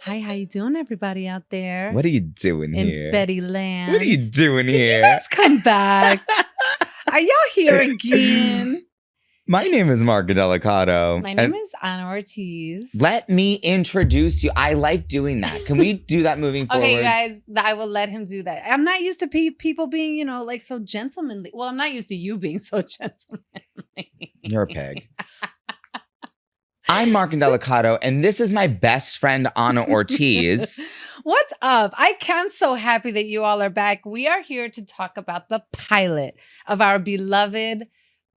Hi, how you doing, everybody out there? What are you doing here? In Betty Land. What are you doing here? Did you guys come back? Are y'all here again? My name is Mark Indelicato. My name is Ana Ortiz. Let me introduce you. I like doing that. Can we do that moving forward? Okay, you guys, I will let him do that. I'm not used to people being, like so gentlemanly. Well, I'm not used to you being so gentlemanly. You're a pig. I'm Mark Indelicato, and this is my best friend, Ana Ortiz. What's up? I'm so happy that you all are back. We are here to talk about the pilot of our beloved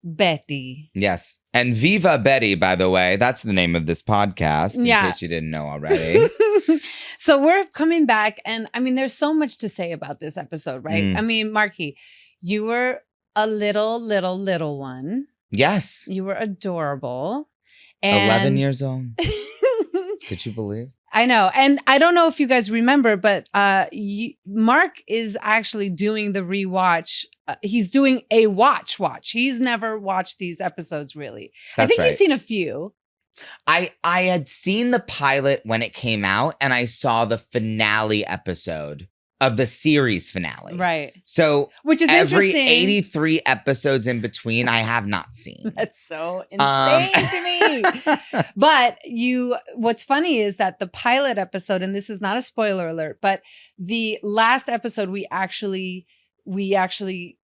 Betty. Yes. And Viva Betty, by the way. That's the name of this podcast, in case you didn't know already. So we're coming back, and I mean, there's so much to say about this episode, right? I mean, Marky, you were a little one. Yes. You were adorable. 11 years old. Could you believe? I know. And I don't know if you guys remember, but Mark is actually doing the rewatch. He's doing a watch. He's never watched these episodes, really. That's I think right. You've seen a few. I had seen the pilot when it came out, and I saw the finale episode of the series finale. Right. So which is every interesting. 83 episodes in between, I have not seen. That's so insane to me. But what's funny is that the pilot episode, and this is not a spoiler alert, but the last episode, we actually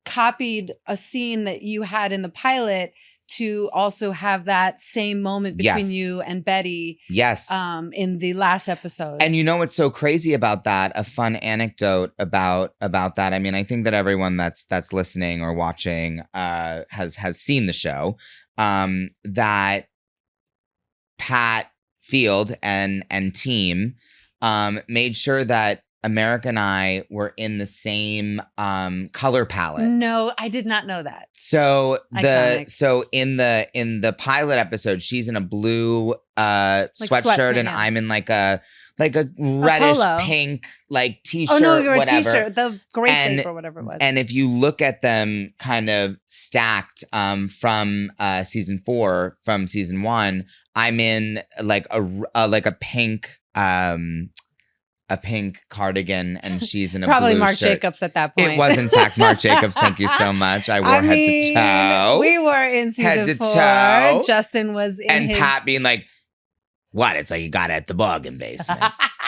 copied a scene that you had in the pilot to also have that same moment between you and Betty. Yes. In the last episode. And you know what's so crazy about that? A fun anecdote about that. I mean, I think that everyone that's listening or watching has seen the show. That Pat Field and team made sure that America and I were in the same color palette. No, I did not know that. So Iconic. In the pilot episode, she's in a blue sweatshirt, and I'm in like a reddish pink t-shirt. Oh no, you're whatever. a t-shirt. The grape tape or whatever it was. And if you look at them kind of stacked from season 4 from season 1, I'm in like a pink. A pink cardigan, and she's in a probably blue Marc shirt. Jacobs at that point. It was in fact Marc Jacobs. Thank you so much. I wore head to toe. We were in season head to 4. toe. Justin was in and Pat being like, "What? It's like you got it at the bargain basement.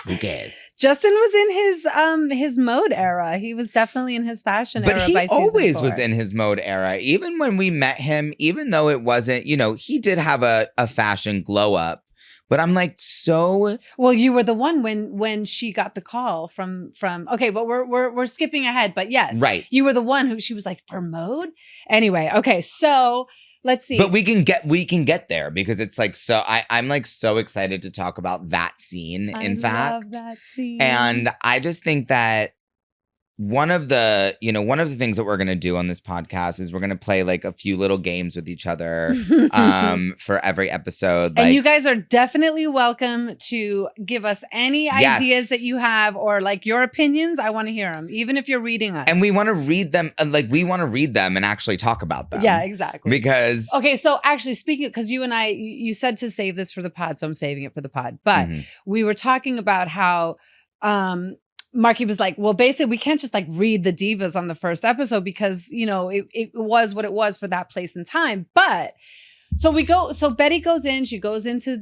Who cares?" Justin was in his mode era. He was definitely in his fashion era. But he by always season 4. was in his mode era. Even when we met him, even though it wasn't, he did have a fashion glow up. But I'm like, so well, you were the one when she got the call from okay, but we're skipping ahead, but yes, right. You were the one who she was like, for mode. Anyway, okay, so let's see. But we can get there because it's like so I'm like so excited to talk about that scene. I love that scene. And I just think that one of the things that we're going to do on this podcast is we're going to play like a few little games with each other for every episode. And you guys are definitely welcome to give us any ideas that you have or like your opinions. I want to hear them, even if you're reading us. And we want to read them. We want to read them and actually talk about them. Yeah, exactly. Because. Okay, so actually speaking, because you and I, you said to save this for the pod, so I'm saving it for the pod. But we were talking about how Marky was like, well, basically, we can't just like read the divas on the first episode because, it was what it was for that place and time. But so Betty goes in, she goes into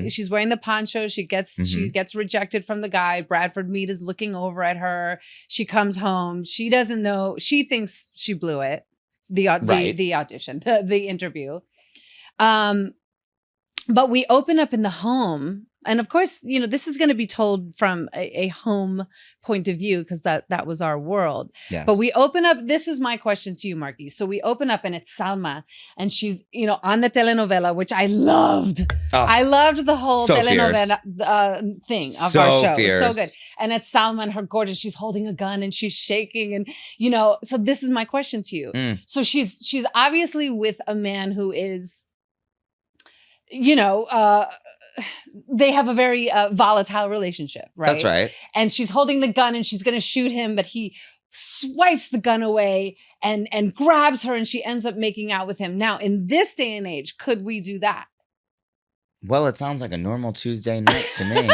she's wearing the poncho. She gets rejected from the guy. Bradford Mead is looking over at her. She comes home. She doesn't know. She thinks she blew it. The audition, the interview. But we open up in the home. And of course, this is going to be told from a home point of view because that was our world. Yes. But we open up. This is my question to you, Marky. So we open up and it's Salma and she's, on the telenovela, which I loved. Oh, I loved the whole telenovela thing of our show. It was so good. And it's Salma and her gorgeous. She's holding a gun and she's shaking. And, so this is my question to you. So she's obviously with a man who is, they have a very volatile relationship, right? That's right. And she's holding the gun and she's going to shoot him, but he swipes the gun away and grabs her and she ends up making out with him. Now, in this day and age, could we do that? Well, it sounds like a normal Tuesday night to me.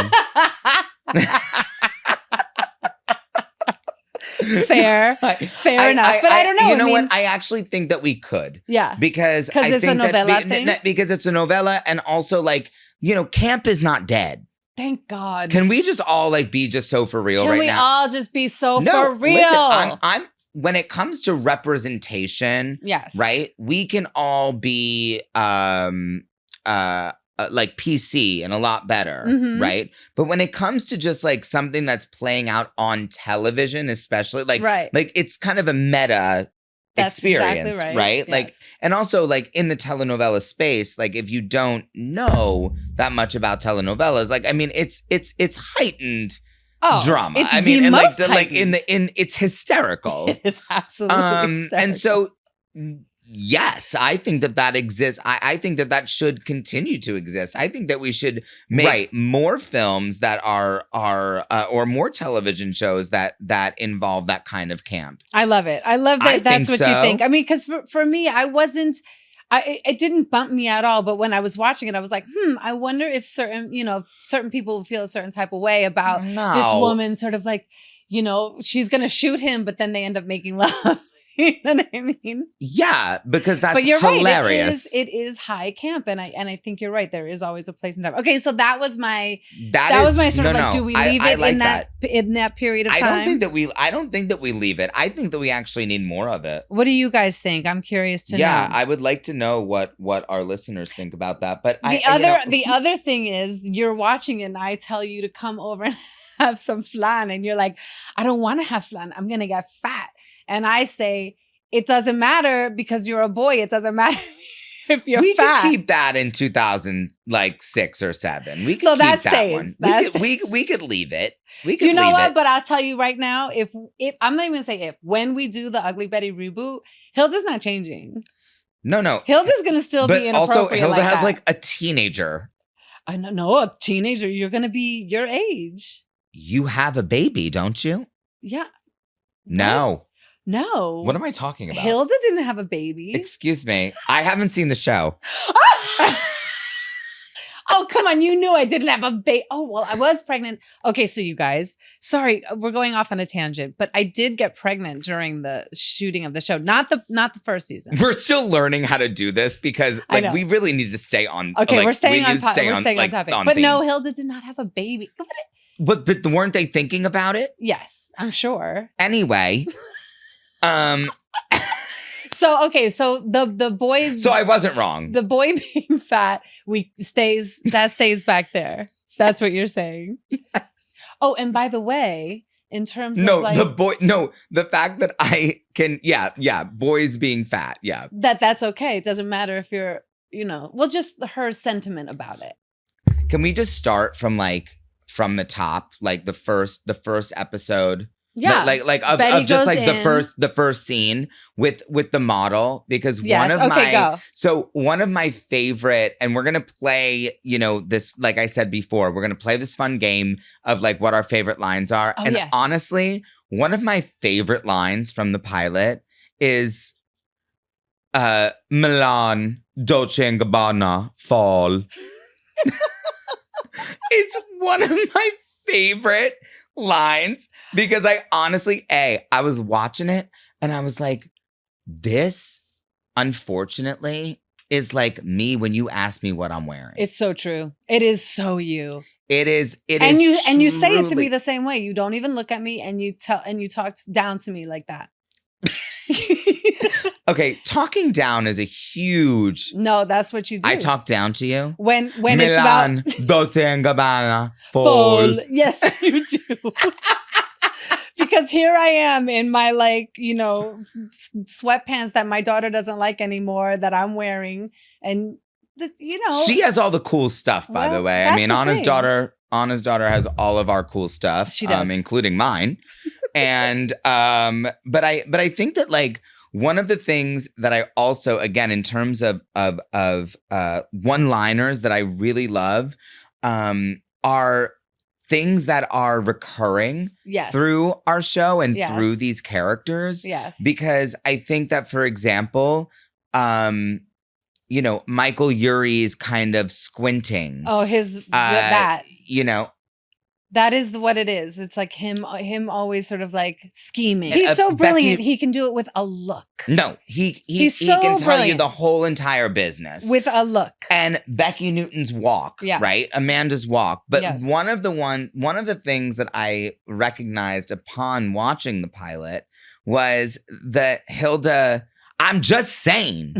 Fair enough. But I don't know. You know what? I actually think that we could. Yeah. Because I it's think a novella thing? Because it's a novella, and also like, you know, camp is not dead. Thank God. Can we just all like be just so for real right now? Can we all just be so for real? Listen, I'm when it comes to representation, yes, right? We can all be like PC and a lot better, right? But when it comes to just like something that's playing out on television, especially like it's kind of a meta experience, exactly right? Yes. Like, and also like in the telenovela space, like if you don't know that much about telenovelas, like I mean, it's heightened drama. It's I mean, and most like in it's hysterical. It is absolutely hysterical. And so. Yes, I think that exists. I think that should continue to exist. I think that we should make more films that are or more television shows that involve that kind of camp. I love it. I love that. That's what you think. I mean, because for me, it didn't bump me at all. But when I was watching it, I was like, I wonder if certain people feel a certain type of way about this woman sort of like, she's going to shoot him, but then they end up making love. You know what I mean? Yeah, because that's hilarious. Right. It is high camp, and I think you're right. There is always a place in time. Okay, so that was my sort of like, do we leave it like in that period of time? I don't think that we leave it. I think that we actually need more of it. What do you guys think? I'm curious to know. Yeah, I would like to know what our listeners think about that. But the other thing is, you're watching it, and I tell you to come over and have some flan, and you're like, I don't want to have flan. I'm gonna get fat. And I say, it doesn't matter because you're a boy. It doesn't matter if you're fat. We could keep that in 2006 or 7. We could so keep that that stays. one. We could leave it. We could. You know leave what? it. But I'll tell you right now, if I'm not even gonna say if, when we do the Ugly Betty reboot, Hilda's not changing. No. Hilda's gonna still be inappropriate. Also, Hilda has that. like a teenager. I don't know, a teenager. You're gonna be your age. You have a baby, don't you? Yeah. No. No. What am I talking about? Hilda didn't have a baby. Excuse me. I haven't seen the show. Oh, come on. You knew I didn't have a baby. Oh, well, I was pregnant. Okay, so you guys, sorry, we're going off on a tangent, but I did get pregnant during the shooting of the show. Not the first season. We're still learning how to do this because like we really need to stay on. Okay, like, we're staying on topic. But theme. No, Hilda did not have a baby. But weren't they thinking about it? Yes, I'm sure. Anyway, So the boy. So I wasn't wrong. The boy being fat, stays back there. That's what you're saying. Yes. Oh, and by the way, in terms of like the fact that I can, boys being fat, that's okay. It doesn't matter if you're, just her sentiment about it. Can we just start from the top, like the first episode? Yeah, of just like the first scene with the model, because one of my favorite, and we're gonna play, this, like I said before, we're gonna play this fun game of like what our favorite lines are. Oh, and yes. Honestly, one of my favorite lines from the pilot is Milan Dolce & Gabbana fall. It's one of my favorite lines because I honestly, I was watching it and I was like, this, unfortunately, is like me when you ask me what I'm wearing. It's so true. It is so you. It is. And you say it to me the same way. You don't even look at me and you talk down to me like that. Okay, talking down is a huge. No, that's what you do. I talk down to you when Milan, it's about Dolce & Gabbana fall. Yes, you do. Because here I am in my sweatpants that my daughter doesn't like anymore that I'm wearing, and she has all the cool stuff. By the way, I mean Anna's daughter has all of our cool stuff. She does, including mine. And but I think that like one of the things that I also, again, in terms of one-liners that I really love are things that are recurring through our show and through these characters. Yes. Because I think that, for example, Michael Urie's kind of squinting. Oh, that. That is what it is. It's like him always sort of like scheming. And, He's so brilliant. Becky- He can do it with a look. No, he so can tell you brilliant. the whole entire business. With a look. And Becky Newton's walk, Yes. right? Amanda's walk. But Yes. one of the things that I recognized upon watching the pilot was that Hilda, I'm just saying,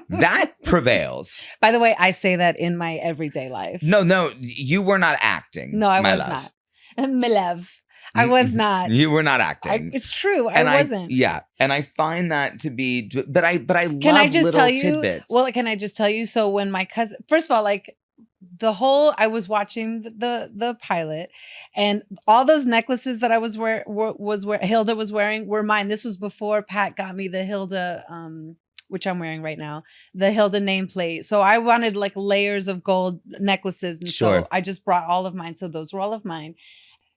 that prevails. By the way, I say that in my everyday life. No, you were not acting. No, I my was love. not. My love. I was not. You were not acting. It's true. And I wasn't. And I find that to be, but I love Can I just little tell you? tidbits. Well, can I just tell you? So when my cousin, first of all, like I was watching the pilot, and all those necklaces that I was Hilda was wearing were mine. This was before Pat got me the Hilda, which I'm wearing right now, the Hilda nameplate. So I wanted like layers of gold necklaces, and so I just brought all of mine. So those were all of mine.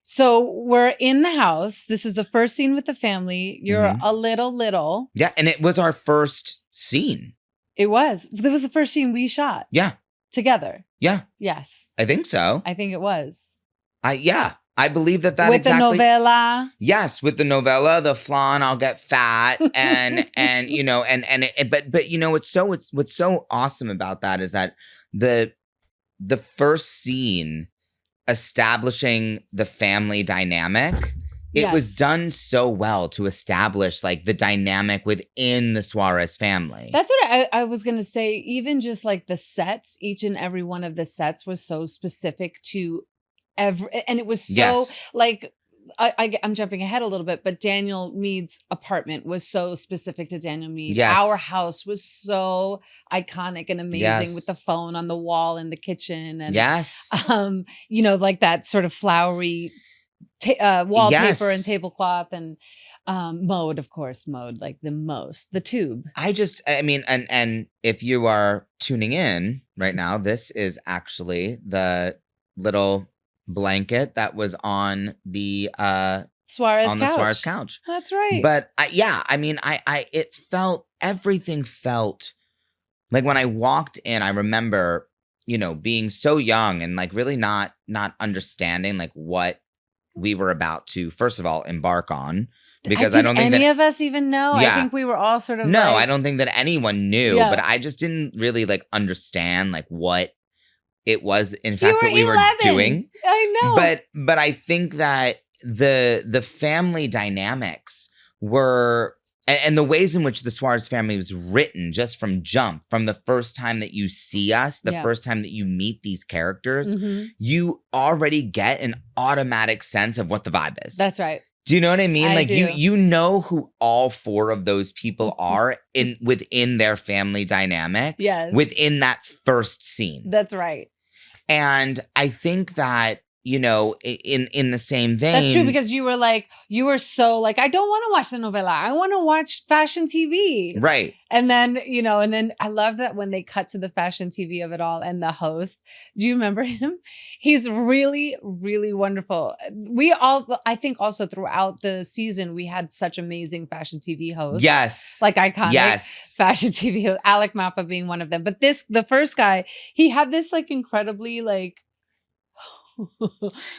So we're in the house. This is the first scene with the family. You're a little. Yeah, and it was our first scene. It was. It was the first scene we shot. Yeah. Together. Yeah. Yes. I think so. I think it was. I believe that with exactly. The novella. Yes, with the novella, the flan, I'll get fat, and you know, but you know, what's so awesome about that is that the first scene establishing the family dynamic, it was done so well to establish like the dynamic within the Suarez family. That's what I was going to say. Even just like the sets, each and every one of the sets was so specific to and it was so like, I'm jumping ahead a little bit, but Daniel Mead's apartment was so specific to Daniel Mead. Yes. Our house was so iconic and amazing with the phone on the wall in the kitchen. And, you know, like that sort of flowery wallpaper and tablecloth and mode, of course, like the tube. I mean, and if you are tuning in right now, this is actually the little blanket that was on the Suarez couch. That's right. But everything felt like when I walked in, I remember, you know, being so young and like really not understanding like what we were about to, first of all, embark on. Because I don't think any of us even know. Yeah. I think we were all sort of I don't think that anyone knew, but I just didn't really like understand like what it was, in fact, what we 11. were doing. I know. But I think that the family dynamics were, and the ways in which the Suarez family was written just from the first time that you see us, the first time that you meet these characters, you already get an automatic sense of what the vibe is. That's right. Do you know what I mean? I do. you know who all four of those people are within their family dynamic. Yes. Within that first scene. That's right. And I think that, you know, in the same vein. That's true, because you were so like, I don't want to watch the novella. I want to watch fashion TV. Right. And then, you know, I love that when they cut to the fashion TV of it all and the host. Do you remember him? He's really, really wonderful. I think also throughout the season, we had such amazing fashion TV hosts. Yes. Like iconic fashion TV hosts, Alec Mapa being one of them. But the first guy, he had this like incredibly like,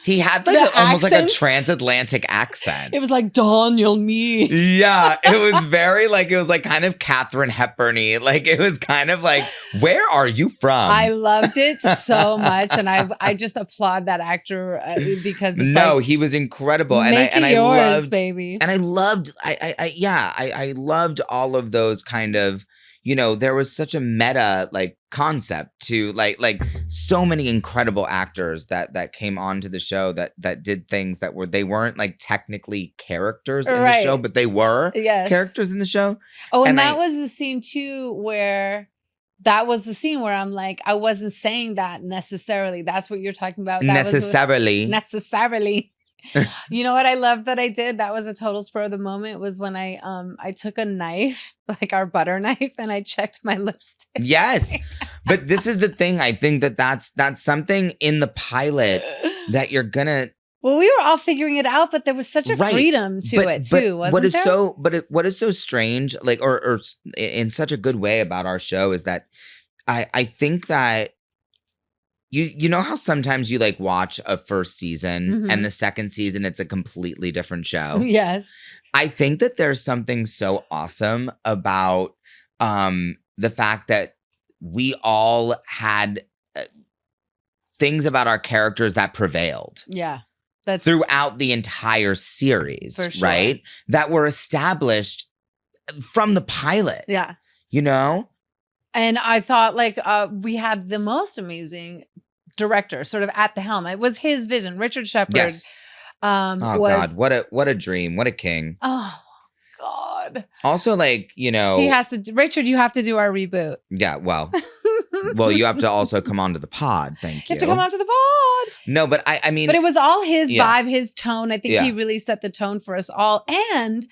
he had like almost like a transatlantic accent. It was like Daniel Mead. Yeah, it was very like, it was like kind of Katharine Hepburn-y. Like it was kind of like, where are you from? I loved it so much, and I just applaud that actor because it's he was incredible, make and it yours, I loved, baby. And I loved, I loved all of those kind of. You know, there was such a meta like concept to like so many incredible actors that came onto the show that did things that they weren't like technically characters in the show, but they were characters in the show. Oh, and that was the scene too where I'm like, I wasn't saying that necessarily. That's what you're talking about. Necessarily. You know what I love that I did? That was a total spur of the moment, was when I took a knife, like our butter knife, and I checked my lipstick. Yes. But this is the thing. I think that's something in the pilot that you're gonna. Well, we were all figuring it out, but there was such a freedom to it too, wasn't there? What is so strange, like, or in such a good way about our show is that I think that you know how sometimes you like watch a first season and the second season it's a completely different show? Yes. I think that there's something so awesome about the fact that we all had things about our characters that prevailed. Yeah. That's throughout the entire series, for sure. right? That were established from the pilot. Yeah. You know? And I thought like we had the most amazing director sort of at the helm. It was his vision. Richard Shepard. Yes. God, what a dream. What a king. Oh God. Also, like, you know, he has to Richard, you have to do our reboot. Yeah, well, you have to also come onto the pod. Thank you. You have to come onto the pod. No, but I mean, but it was all his vibe, his tone. I think Yeah. he really set the tone for us all, and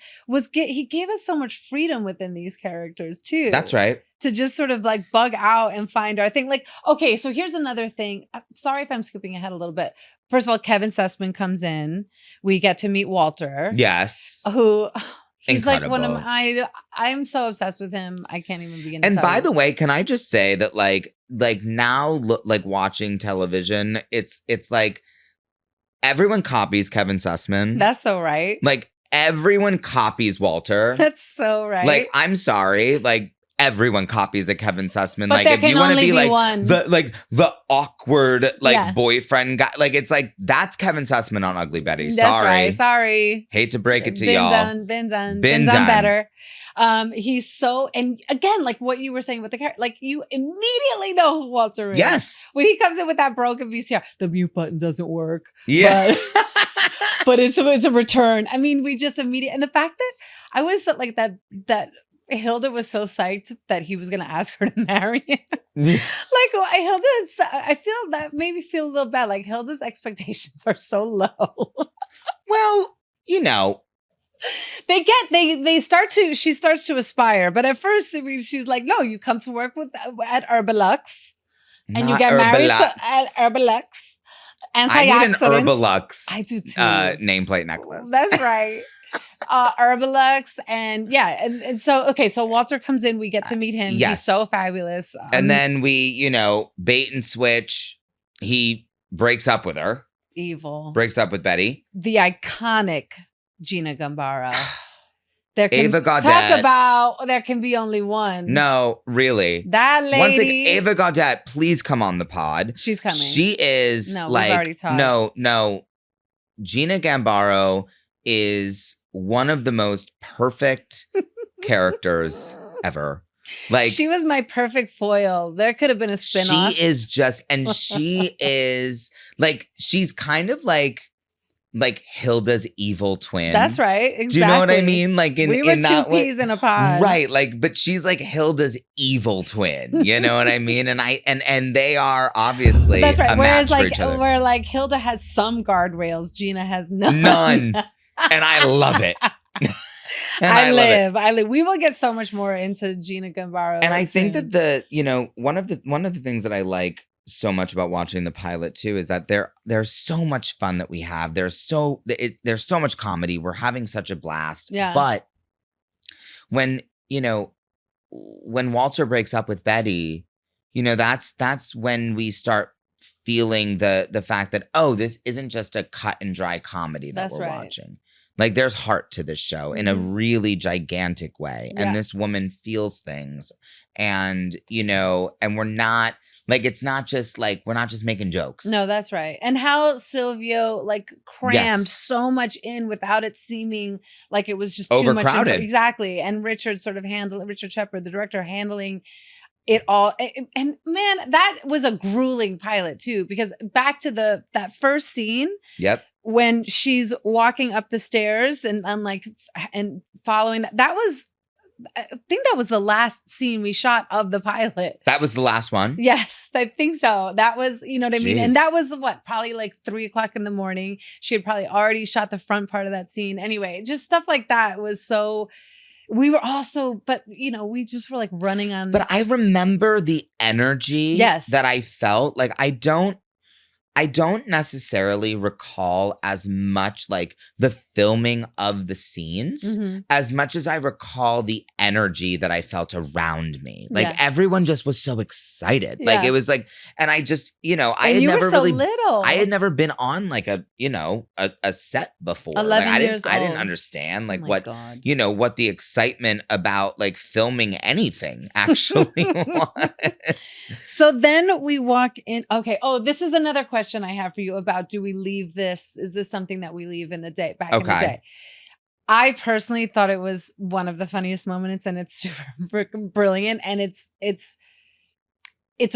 he gave us so much freedom within these characters too. That's right. To just sort of like bug out and find our thing. Like, okay, so here's another thing. I'm sorry if I'm skipping ahead a little bit. First of all, Kevin Sussman comes in. We get to meet Walter. Yes. Who he's Incredible. like one of I'm so obsessed with him. I can't even begin to And tell by you. the way, can I just say that like now like watching television, it's like everyone copies Kevin Sussman. That's so right. Like everyone copies Walter. That's so right. Like, I'm sorry, like everyone copies a Kevin Sussman. But like there if can you want to only be be like one. the awkward like Yeah. boyfriend guy, like it's like that's Kevin Sussman on Ugly Betty. That's Sorry. right. Sorry. Hate to break it to Been y'all. Been done Been better. He's so, and again, like what you were saying with the character, like you immediately know who Walter is. Yes. When he comes in with that broken VCR, the mute button doesn't work. Yeah. But it's a return. I mean, we just immediately, and the fact that I was so, like that Hilda was so psyched that he was going to ask her to marry him. Like I feel that made me feel a little bad. Like Hilda's expectations are so low. Well, you know. She starts to aspire, but at first, I mean, she's like, no, you come to work at Herbalux and you get married at Herbalux. I need an Herbalux. I do too. Nameplate necklace. That's right. Herbalux and yeah, and so okay, so Walter comes in, we get to meet him. Yes. He's so fabulous. And then we, you know, bait and switch. He breaks up with her. Evil. Breaks up with Betty. The iconic Gina Gambaro. Ava Gaudet. Talk about there can be only one. No, really. That lady. Once again, Ava Gaudet, please come on the pod. She's coming. She is No, like, we've already talked. No. Gina Gambaro is one of the most perfect characters ever. Like she was my perfect foil. There could have been a spin-off. She is just, and she is like, she's kind of like Hilda's evil twin. That's right. Exactly. Do you know what I mean? Like we were two peas in a pod. Right. Like, but she's like Hilda's evil twin. You know what I mean? And they are obviously that's right. a Whereas match for each other. where like Hilda has some guardrails, Gina has none. None. And I love it. I live. We will get so much more into Gina Gambaro. And I think that one of the things that I like so much about watching the pilot too is that there's so much fun that we have. There's so much comedy. We're having such a blast. Yeah. But when Walter breaks up with Betty, that's when we start feeling the fact that, oh, this isn't just a cut and dry comedy that we're watching. Like there's heart to this show in a really gigantic way. Yeah. And this woman feels things. And, and we're not like, it's not just like, we're not just making jokes. No, that's right. And how Silvio like crammed so much in without it seeming like it was just too overcrowded. Much. Exactly. And Richard Shepard, the director, handling it all. And man, that was a grueling pilot too, because back to that first scene. Yep. When she's walking up the stairs and following that was, I think that was the last scene we shot of the pilot. That was the last one? Yes, I think so. That was, you know what I mean? Jeez. And that was probably like 3:00 in the morning. She had probably already shot the front part of that scene. Anyway, just stuff like that was so, we were also, but we just were like running on. But I remember the energy that I felt. Like I don't I don't necessarily recall as much like the filming of the scenes as much as I recall the energy that I felt around me. Like everyone just was so excited. Like it was like, and I just, I had never really little. I had never been on like a set before. 11 like, years old. I didn't understand like what God. what the excitement about like filming anything actually was. So then we walk in. Okay. Oh, this is another question I have for you about, do we leave this? Is this something that we leave in the day back in the day? I personally thought it was one of the funniest moments, and it's super brilliant. And it's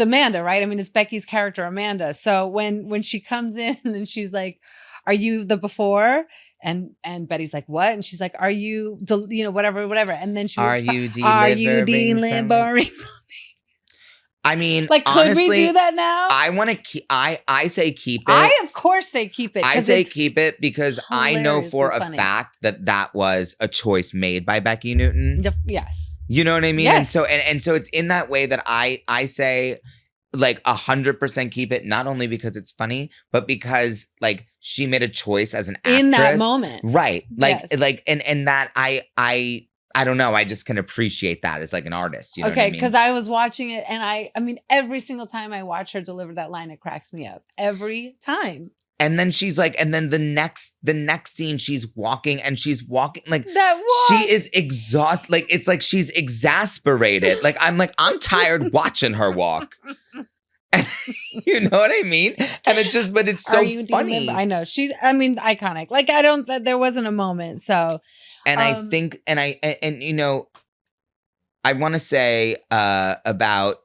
Amanda, right? I mean, it's Becky's character, Amanda. So when she comes in and she's like, "Are you the before?" And Betty's like, "What?" And she's like, "Are you, whatever." And then are you delivering? I mean, like, could honestly, we do that now? I want to keep. I say keep it. I of course say keep it. I say keep it because I know for a fact that was a choice made by Becky Newton. Yes, you know what I mean. Yes. And so it's in that way that I say like 100% keep it. Not only because it's funny, but because like she made a choice as an actress in that moment, right? Like and that I don't know. I just can appreciate that as like an artist. You know what I mean? Because I was watching it, and I mean, every single time I watch her deliver that line, it cracks me up every time. And then she's like, and then the next scene, she's walking like that walk. She is exhausted. Like it's like she's exasperated. Like I'm tired watching her walk. And, you know what I mean? And it's just, but it's so funny. I know iconic. Like there wasn't a moment. So. And I think, and I want to say about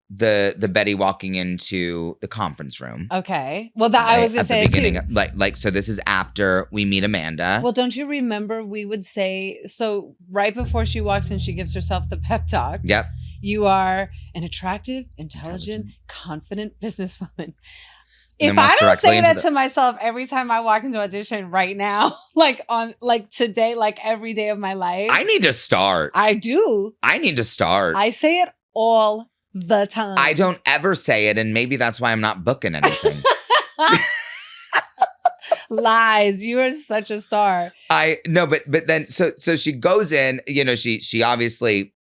the Betty walking into the conference room. Okay. Well, that I was going to say at the beginning, too. So this is after we meet Amanda. Well, don't you remember we would say, so right before she walks in, she gives herself the pep talk. Yep. You are an attractive, intelligent, confident businesswoman. If I don't say that to myself every time I walk into audition right now, like today, like every day of my life. I need to start. I do. I need to start. I say it all the time. I don't ever say it, and maybe that's why I'm not booking anything. Lies. You are such a star. But then so she goes in, she obviously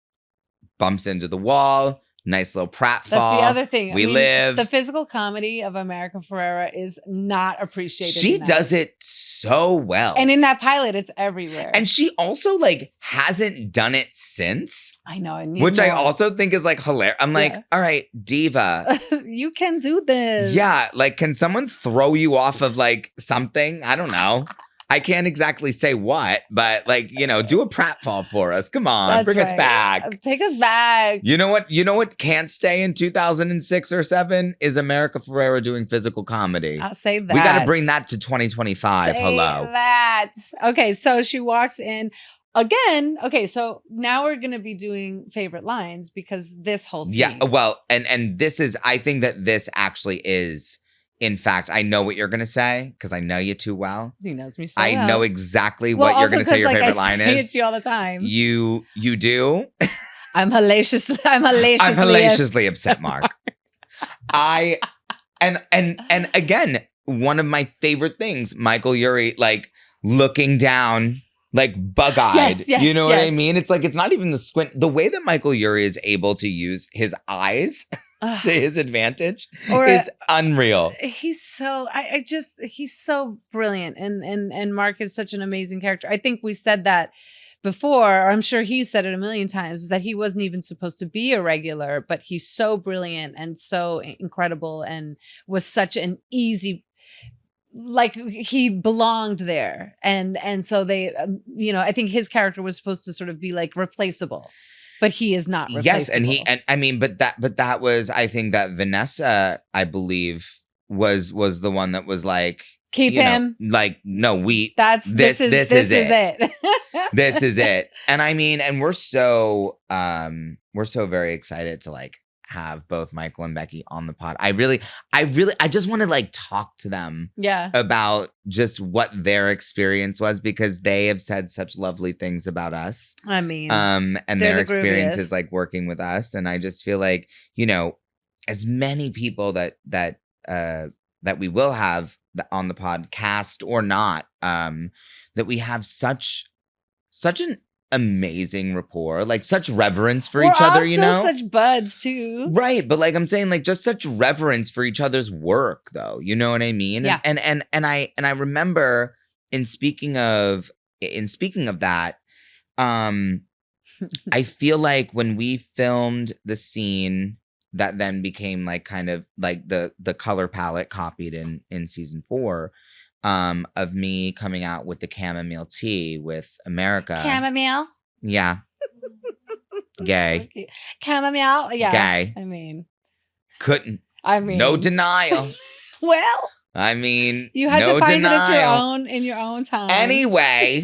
bumps into the wall. Nice little pratfall. That's the other thing. We live. The physical comedy of America Ferrera is not appreciated. She does it so well. And in that pilot, it's everywhere. And she also like hasn't done it since. I know. Which I also think is like hilarious. I'm like, all right, diva. You can do this. Yeah. Like, can someone throw you off of like something? I don't know. I can't exactly say what, but like, do a pratfall for us. Come on, bring us back. Take us back. You know what can't stay in 2006 or 7 is America Ferrera doing physical comedy. I'll say that. We got to bring that to 2025. Hello. That. Okay, so she walks in again. Okay, so now we're going to be doing favorite lines because this whole scene. Yeah, well, and this is, I think that this actually is, in fact, I know what you're going to say because I know you too well. He knows me so well. I know exactly what you're going to say your favorite line is. I say it to you all the time. You do. I'm hellaciously upset, Mark. And again, one of my favorite things, Michael Urie, like looking down, like bug-eyed. Yes, you know what I mean? It's like, it's not even the squint. The way that Michael Urie is able to use his eyes to his advantage is unreal. He's so he's so brilliant, and Mark is such an amazing character. I think we said that before, or I'm sure he said it a million times, is that he wasn't even supposed to be a regular, but he's so brilliant and so incredible and was such an easy, like he belonged there. And so they, I think his character was supposed to sort of be like replaceable. But he is not replaceable. Yes, but that was, I think that Vanessa, I believe, was the one that was like, keep him. Like, no, this is it. This is it. And I mean, and we're so very excited to like have both Michael and Becky on the pod. I just want to like talk to them about just what their experience was, because they have said such lovely things about us. I mean, and their experience is like working with us. And I just feel like, as many people that that we will have on the podcast or not, that we have such an amazing rapport, like such reverence for each other, you know? Such buds too. Right. But like I'm saying, like just such reverence for each other's work though. You know what I mean? Yeah. And I remember in speaking of that, I feel like when we filmed the scene that then became like kind of like the color palette copied in season 4, of me coming out with the chamomile tea with America. Chamomile? Yeah. Gay. So chamomile? Yeah. Gay. I mean. No denial. Well. I mean, you had no to find denial. it in your own time. Anyway.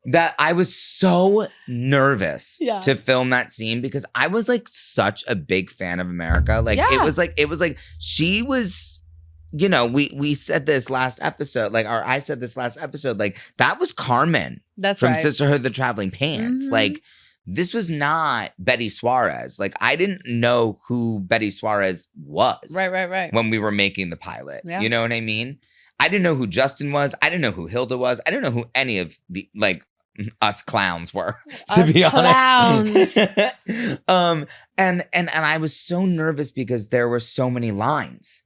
That I was so nervous to film that scene because I was like such a big fan of America. Like it was like she was, you know, we said this last episode, I said this last episode, like that was Carmen. That's from right. Sisterhood the Traveling Pants. Mm-hmm. Like this was not Betty Suarez. Like I didn't know who Betty Suarez was. Right. When we were making the pilot. Yeah. You know what I mean? I didn't know who Justin was. I didn't know who Hilda was. I didn't know who any of the like us clowns were, to be honest. And I was so nervous because there were so many lines.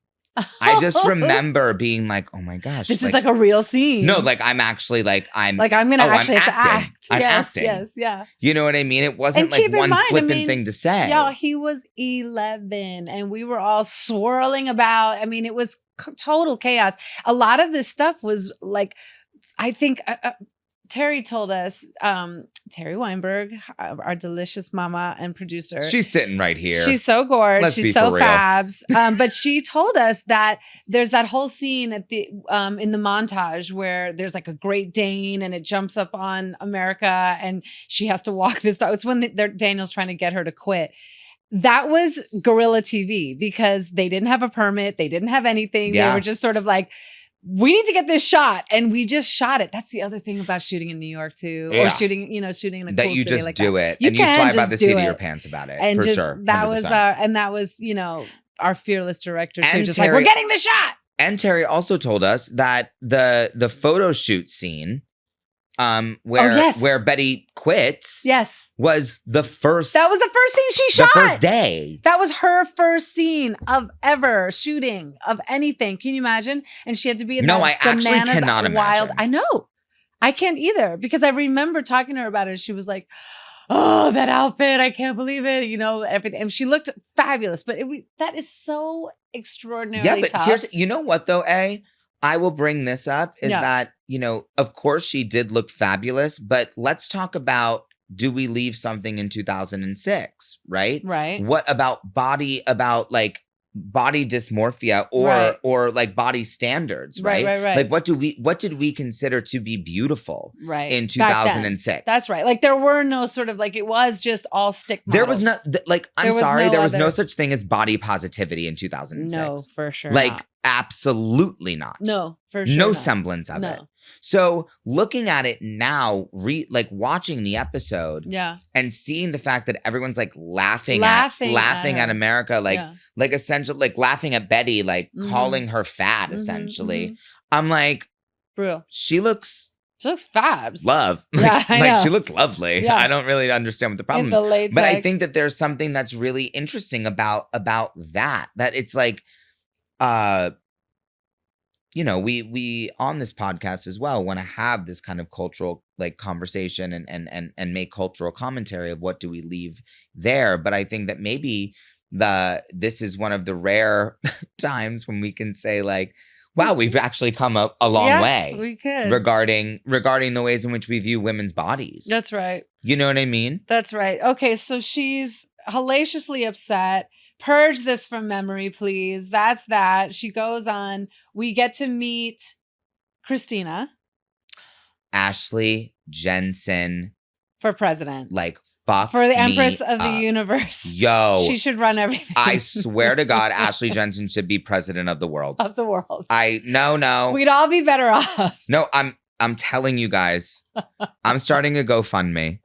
I just remember being like, oh my gosh. This is like a real scene. No, like I'm actually like, I'm going to actually have to act. I'm acting. Yes, yeah. You know what I mean? It wasn't like one flippant thing to say. Y'all, he was 11 and we were all swirling about. I mean, it was total chaos. A lot of this stuff was like, I think Terry told us, Terry Weinberg, our delicious mama and producer. She's sitting right here. She's so gorgeous. Let's She's be so for real. fabs. But she told us that there's that whole scene at the in the montage where there's like a Great Dane and it jumps up on America and she has to walk this dog. It's when Daniel's trying to get her to quit. That was guerrilla TV because they didn't have a permit. They didn't have anything. Yeah. They were just sort of like, we need to get this shot. And we just shot it. That's the other thing about shooting in New York too. Yeah. Or shooting in a cool city like that. That you just do it. You and you can fly just by the do seat of it. your pants about it. And for just, sure. 100%. That was, you know, our fearless director too. And Just Terry, like, we're getting the shot. And Terry also told us that the photo shoot scene where Betty quits was the first. That was the first scene she shot. The first day. That was her first scene of ever shooting of anything. Can you imagine? And she had to be in I actually cannot wild. imagine. I know. I can't either because I remember talking to her about it. She was like, oh, that outfit. I can't believe it. You know, everything. And she looked fabulous, but that is so extraordinarily tough. Here's, you know what though, I will bring this up is that, you know, of course she did look fabulous, but let's talk about, do we leave something in 2006, right? Right. What about body dysmorphia or like body standards, right? Right. Like what did we consider to be beautiful in 2006? That's right. Like there were no sort of like, it was just all stick models. There was not there was no such thing as body positivity in 2006. No, for sure. Like not. Absolutely not. No, for sure. No not. semblance of it. So looking at it now, like watching the episode, and seeing the fact that everyone's like laughing at America, like essentially like laughing at Betty, like calling her fat, essentially. I'm like, bro, she looks fabs. Love. Yeah, I know. She looks lovely. Yeah. I don't really understand what the problem is. But I think that there's something that's really interesting about that it's like, you know, we on this podcast as well want to have this kind of cultural like conversation and make cultural commentary of what do we leave there. But I think that maybe this is one of the rare times when we can say like, wow, we've actually come a long way. We could. Regarding the ways in which we view women's bodies. That's right. You know what I mean? That's right. Okay, so she's hellaciously upset. Purge this from memory, please. That's that. She goes on. We get to meet Christina. Ashley Jensen. For president. Like, fuck for the Empress of up. the Universe. Yo. She should run everything. I swear to God, Ashley Jensen should be president of the world. Of the world. No. We'd all be better off. No, I'm telling you guys, I'm starting a GoFundMe.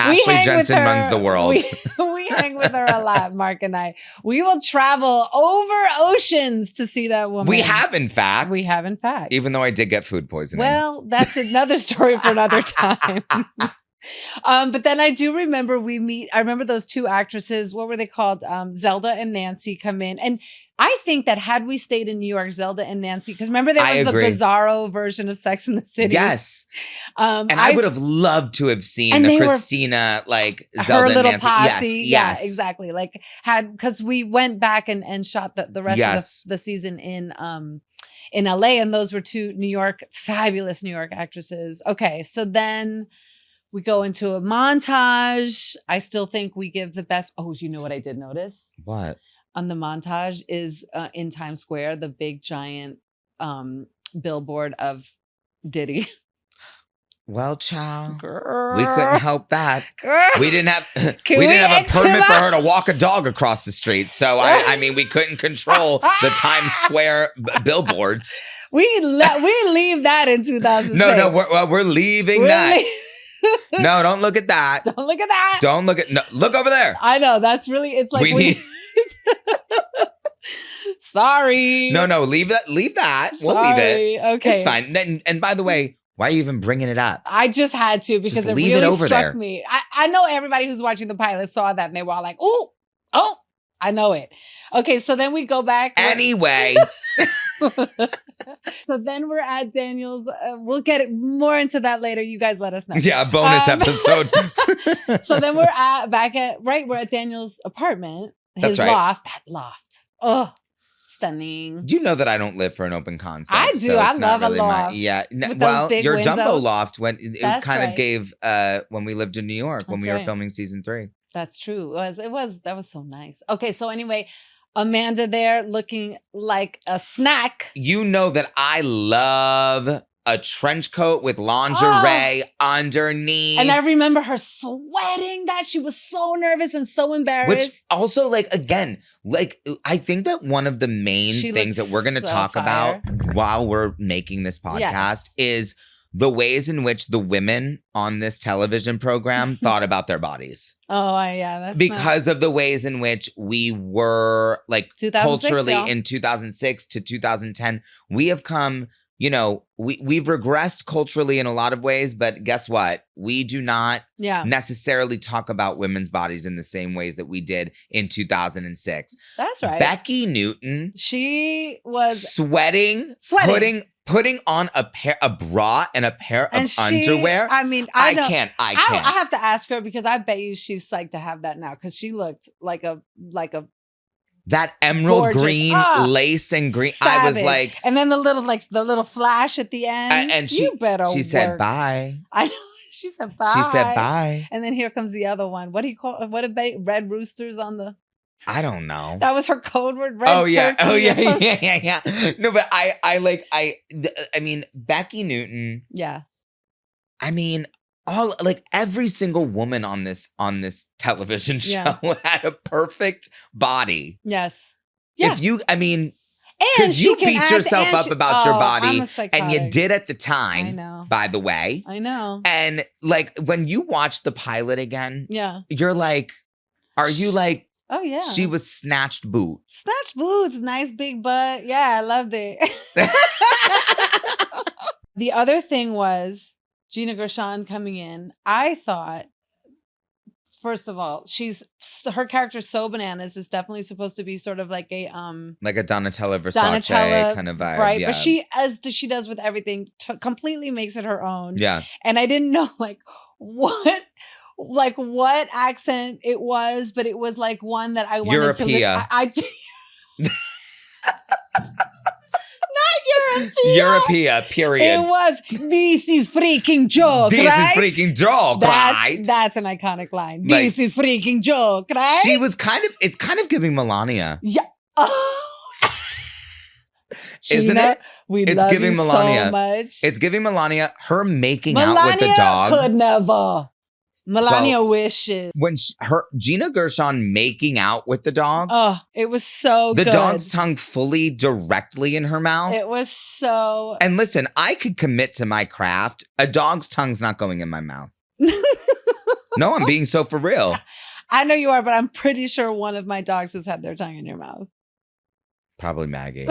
Ashley Jensen runs the world. We hang with her a lot, Mark and I. We will travel over oceans to see that woman. We have, in fact. Even though I did get food poisoning. Well, that's another story for another time. But then I do remember I remember those two actresses, what were they called? Zelda and Nancy come in. And I think that had we stayed in New York, Zelda and Nancy, because remember there was the bizarro version of Sex in the City. Yes. And I would have loved to have seen the Christina, like Zelda her little and Nancy. posse. Yes. Yeah, exactly. Like because we went back and shot the rest of the season in LA, and those were two fabulous New York actresses. Okay, so then we go into a montage. I still think we give the best. Oh, you know what I did notice? What? On the montage is in Times Square, the big giant billboard of Diddy. Well, child, Girl. We couldn't help that. Girl. We didn't have a permit for her to walk a dog across the street. So I mean, we couldn't control the Times Square billboards. We leave that in 2006. No, we're leaving that. No, don't look at that. Don't look at that. Don't look at. No, look over there. I know that's really. It's like Sorry. No, leave that. We'll leave it. Okay, it's fine. And by the way, why are you even bringing it up? I just had to because it really struck me. I know everybody who's watching the pilot saw that and they were all like, "Oh, I know it." Okay, so then we go back. Anyway. So then we're at Daniel's. We'll get more into that later. You guys let us know. Yeah, bonus episode. So then we're at Daniel's apartment. His loft. That loft. Oh, stunning. You know that I don't live for an open concept. I do. So I love really a loft. Yeah. Well, your windows. jumbo loft it kind of right. gave when we lived in New York when we were filming season 3. That's true. That was so nice. Okay, so anyway, Amanda there looking like a snack. You know that I love a trench coat with lingerie underneath. And I remember her sweating that she was so nervous and so embarrassed. Which also, again, I think that one of the main things that we're going to talk about while we're making this podcast is the ways in which the women on this television program thought about their bodies. Oh, yeah. That's because of the ways in which we were culturally in 2006 to 2010. We have come, we've regressed culturally in a lot of ways, but guess what? We do not necessarily talk about women's bodies in the same ways that we did in 2006. That's right. Becky Newton. She was sweating. Putting on a bra and a pair of underwear. I mean, I can't. I have to ask her because I bet you she's psyched to have that now because she looked like a that emerald gorgeous. Green lace and green. Savage. I was like, and then the little flash at the end. And she said bye. I know. She said bye. She said bye. And then here comes the other one. What do you call? What about red roosters on the? I don't know. That was her code word. Red Yeah. No, but I mean, Becky Newton. Yeah. I mean, every single woman on this television show had a perfect body. Yes. Yeah. Because you beat yourself up about your body, and you did at the time. I know. By the way, I know. And when you watch the pilot again, you're like, are you like? Oh, yeah. She was snatched boot. Snatched boots. Nice big butt. Yeah, I loved it. The other thing was Gina Gershon coming in. I thought, first of all, her character's so bananas. It's definitely supposed to be sort of like a Donatella Versace kind of vibe. Right. Yeah. But as she does with everything, completely makes it her own. Yeah. And I didn't know what accent it was, but it was one that I wanted to live. Not Europea, period. It was, this is freaking joke, right? This is freaking joke, right? That's an iconic line. This is freaking joke, right? She was it's kind of giving Melania. Yeah. Oh. Isn't Gina, it? It's love giving you Melania so much. It's giving Melania her making out with the dog. Could never. Melania wishes. When Gina Gershon making out with the dog. Oh, it was so good. The dog's tongue fully directly in her mouth. It was so. And listen, I could commit to my craft. A dog's tongue's not going in my mouth. No, I'm being so for real. I know you are, but I'm pretty sure one of my dogs has had their tongue in your mouth. Probably Maggie.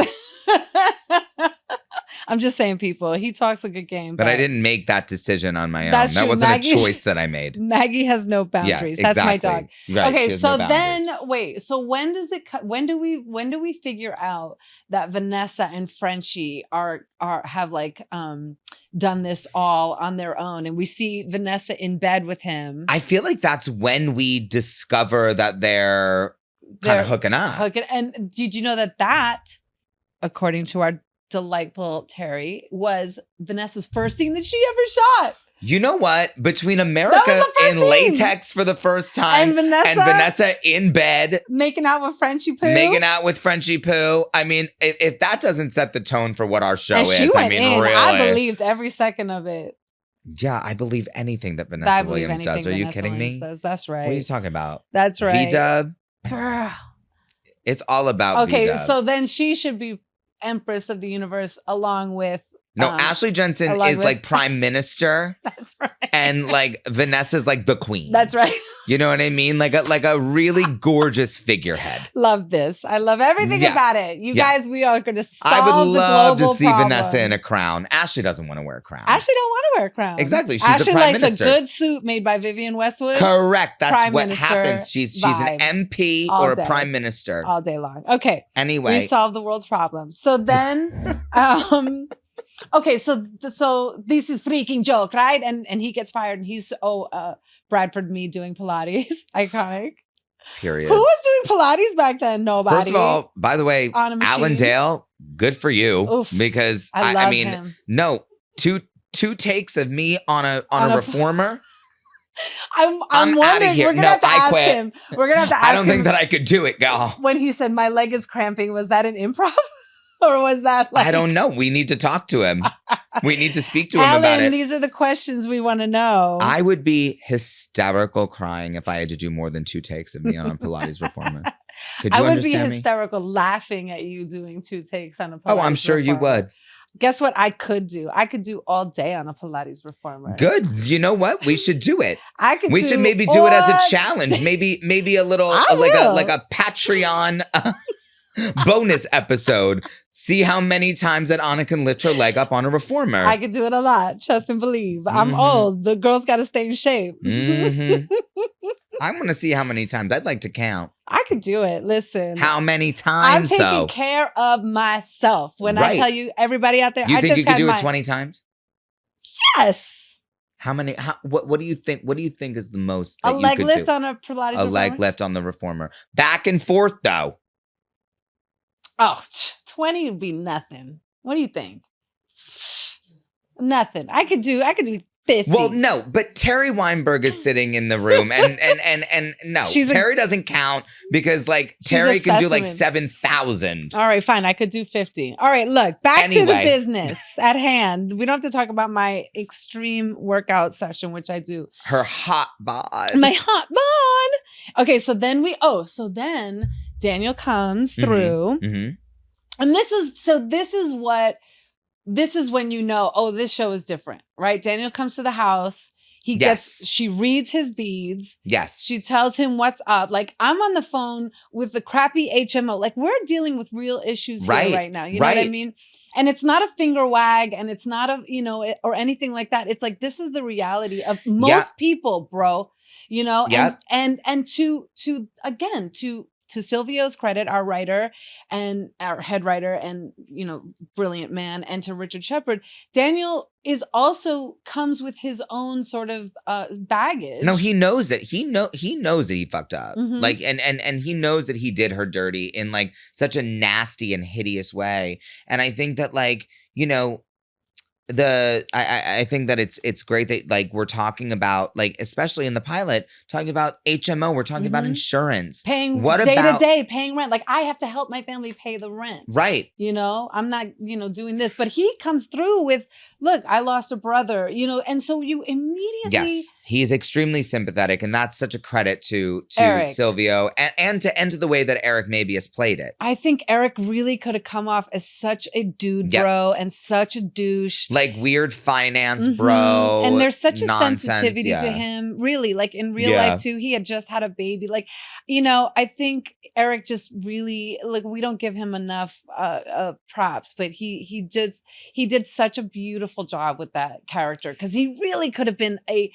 I'm just saying, people. He talks a good game. But I didn't make that decision on my own. That's that true. wasn't Maggie, a choice that I made. Maggie has no boundaries. Yeah, exactly. That's my dog. Right, okay, so then wait. So when does it? When do we figure out that Vanessa and Frenchie have like done this all on their own, and we see Vanessa in bed with him? I feel like that's when we discover that they're kind of hooking up. And did you know that, according to our delightful Terry, was Vanessa's first scene that she ever shot? You know what? Between America in latex for the first time and Vanessa in bed making out with Frenchie Poo. I mean, if that doesn't set the tone for what our show and is, I mean, really. I believed every second of it. Yeah, I believe anything that Vanessa Williams does. Are you kidding me? That's right. What are you talking about? That's right. V-dub. Girl. It's all about Okay, V-dub. so then she should be Empress of the Universe along with Ashley Jensen is like prime minister. That's right. And like Vanessa's like the queen. That's right. You know what I mean? Like a really gorgeous figurehead. Love this. I love everything about it. You guys, we are going to solve I would love the global to see problems. Vanessa in a crown. Ashley doesn't want to wear a crown. Ashley don't want to wear a crown. Exactly. She's Ashley the prime likes minister. A good suit made by Vivienne Westwood. Correct. That's prime what happens. She's an MP or a prime minister. All day long. Okay. Anyway. We solved the world's problems. So then... okay, so this is freaking joke, right? And he gets fired, and he's Bradford me doing Pilates, iconic. Period. Who was doing Pilates back then? Nobody. First of all, by the way, Alan Dale, good for you. Oof, because I mean, him. No, two takes of me on a reformer. I'm wondering. We're gonna have to ask him. We're gonna have to ask him. I don't think that I could do it, gal. When he said my leg is cramping, was that an improv? Or was that like... I don't know. We need to talk to him. We need to speak to him Alan, about it. These are the questions we want to know. I would be hysterical crying if I had to do more than 2 takes of me on a Pilates reformer. Could you I would be understand me? hysterical laughing at you doing 2 takes on a Pilates Oh, I'm sure reformer. you would. Guess what I could do? I could do all day on a Pilates reformer. Good. You know what? We should do it. We should maybe do it as a challenge. Maybe a little like a Patreon bonus episode. See how many times that Anna can lift her leg up on a reformer. I could do it a lot. Trust and believe. I'm old. The girl's got to stay in shape. I'm going to see how many times. I'd like to count. I could do it. Listen. How many times, I'm taking care of myself. When I tell you, everybody out there, you think you could do it 20 times? Yes. How many? What do you think? What do you think is the most that a leg lift on a Pilates reformer? A leg lift on the reformer. Back and forth, though. Oh, 20 would be nothing. What do you think? Nothing. I could do 50. Well, no, but Terry Weinberg is sitting in the room and no, Terry doesn't count because like Terry can do like 7,000. All right, fine. I could do 50. All right, look, back to the business at hand. We don't have to talk about my extreme workout session, which I do. Her hot bod. My hot bod. Okay, so then Daniel comes through. And this is when you know, oh, this show is different, right? Daniel comes to the house. She reads his beads. Yes. She tells him what's up. Like, I'm on the phone with the crappy HMO. Like, we're dealing with real issues here right now. You know what I mean? And it's not a finger wag and it's not or anything like that. It's like, this is the reality of most people, bro. You know? And to Silvio's credit, our writer and our head writer and, brilliant man, and to Richard Shepard, Daniel comes with his own sort of baggage. No, he knows that he knows that he fucked up. Like, and he knows that he did her dirty in like such a nasty and hideous way. And I think that like, I think that it's great that like we're talking about like, especially in the pilot, talking about HMO, we're talking about insurance, paying day to day, paying rent. Like, I have to help my family pay the rent. Right. I'm not, doing this, but he comes through with, look, I lost a brother, and so you immediately. Yes. He is extremely sympathetic, and that's such a credit to Eric. Silvio and to the way that Eric maybe has played it. I think Eric really could have come off as such a dude bro and such a douche. like weird finance bro. And there's such a nonsense, sensitivity to him, really. Like in real life too, he had just had a baby. Like, you know, I think Eric just really, like, we don't give him enough props, but he did such a beautiful job with that character, because he really could have been a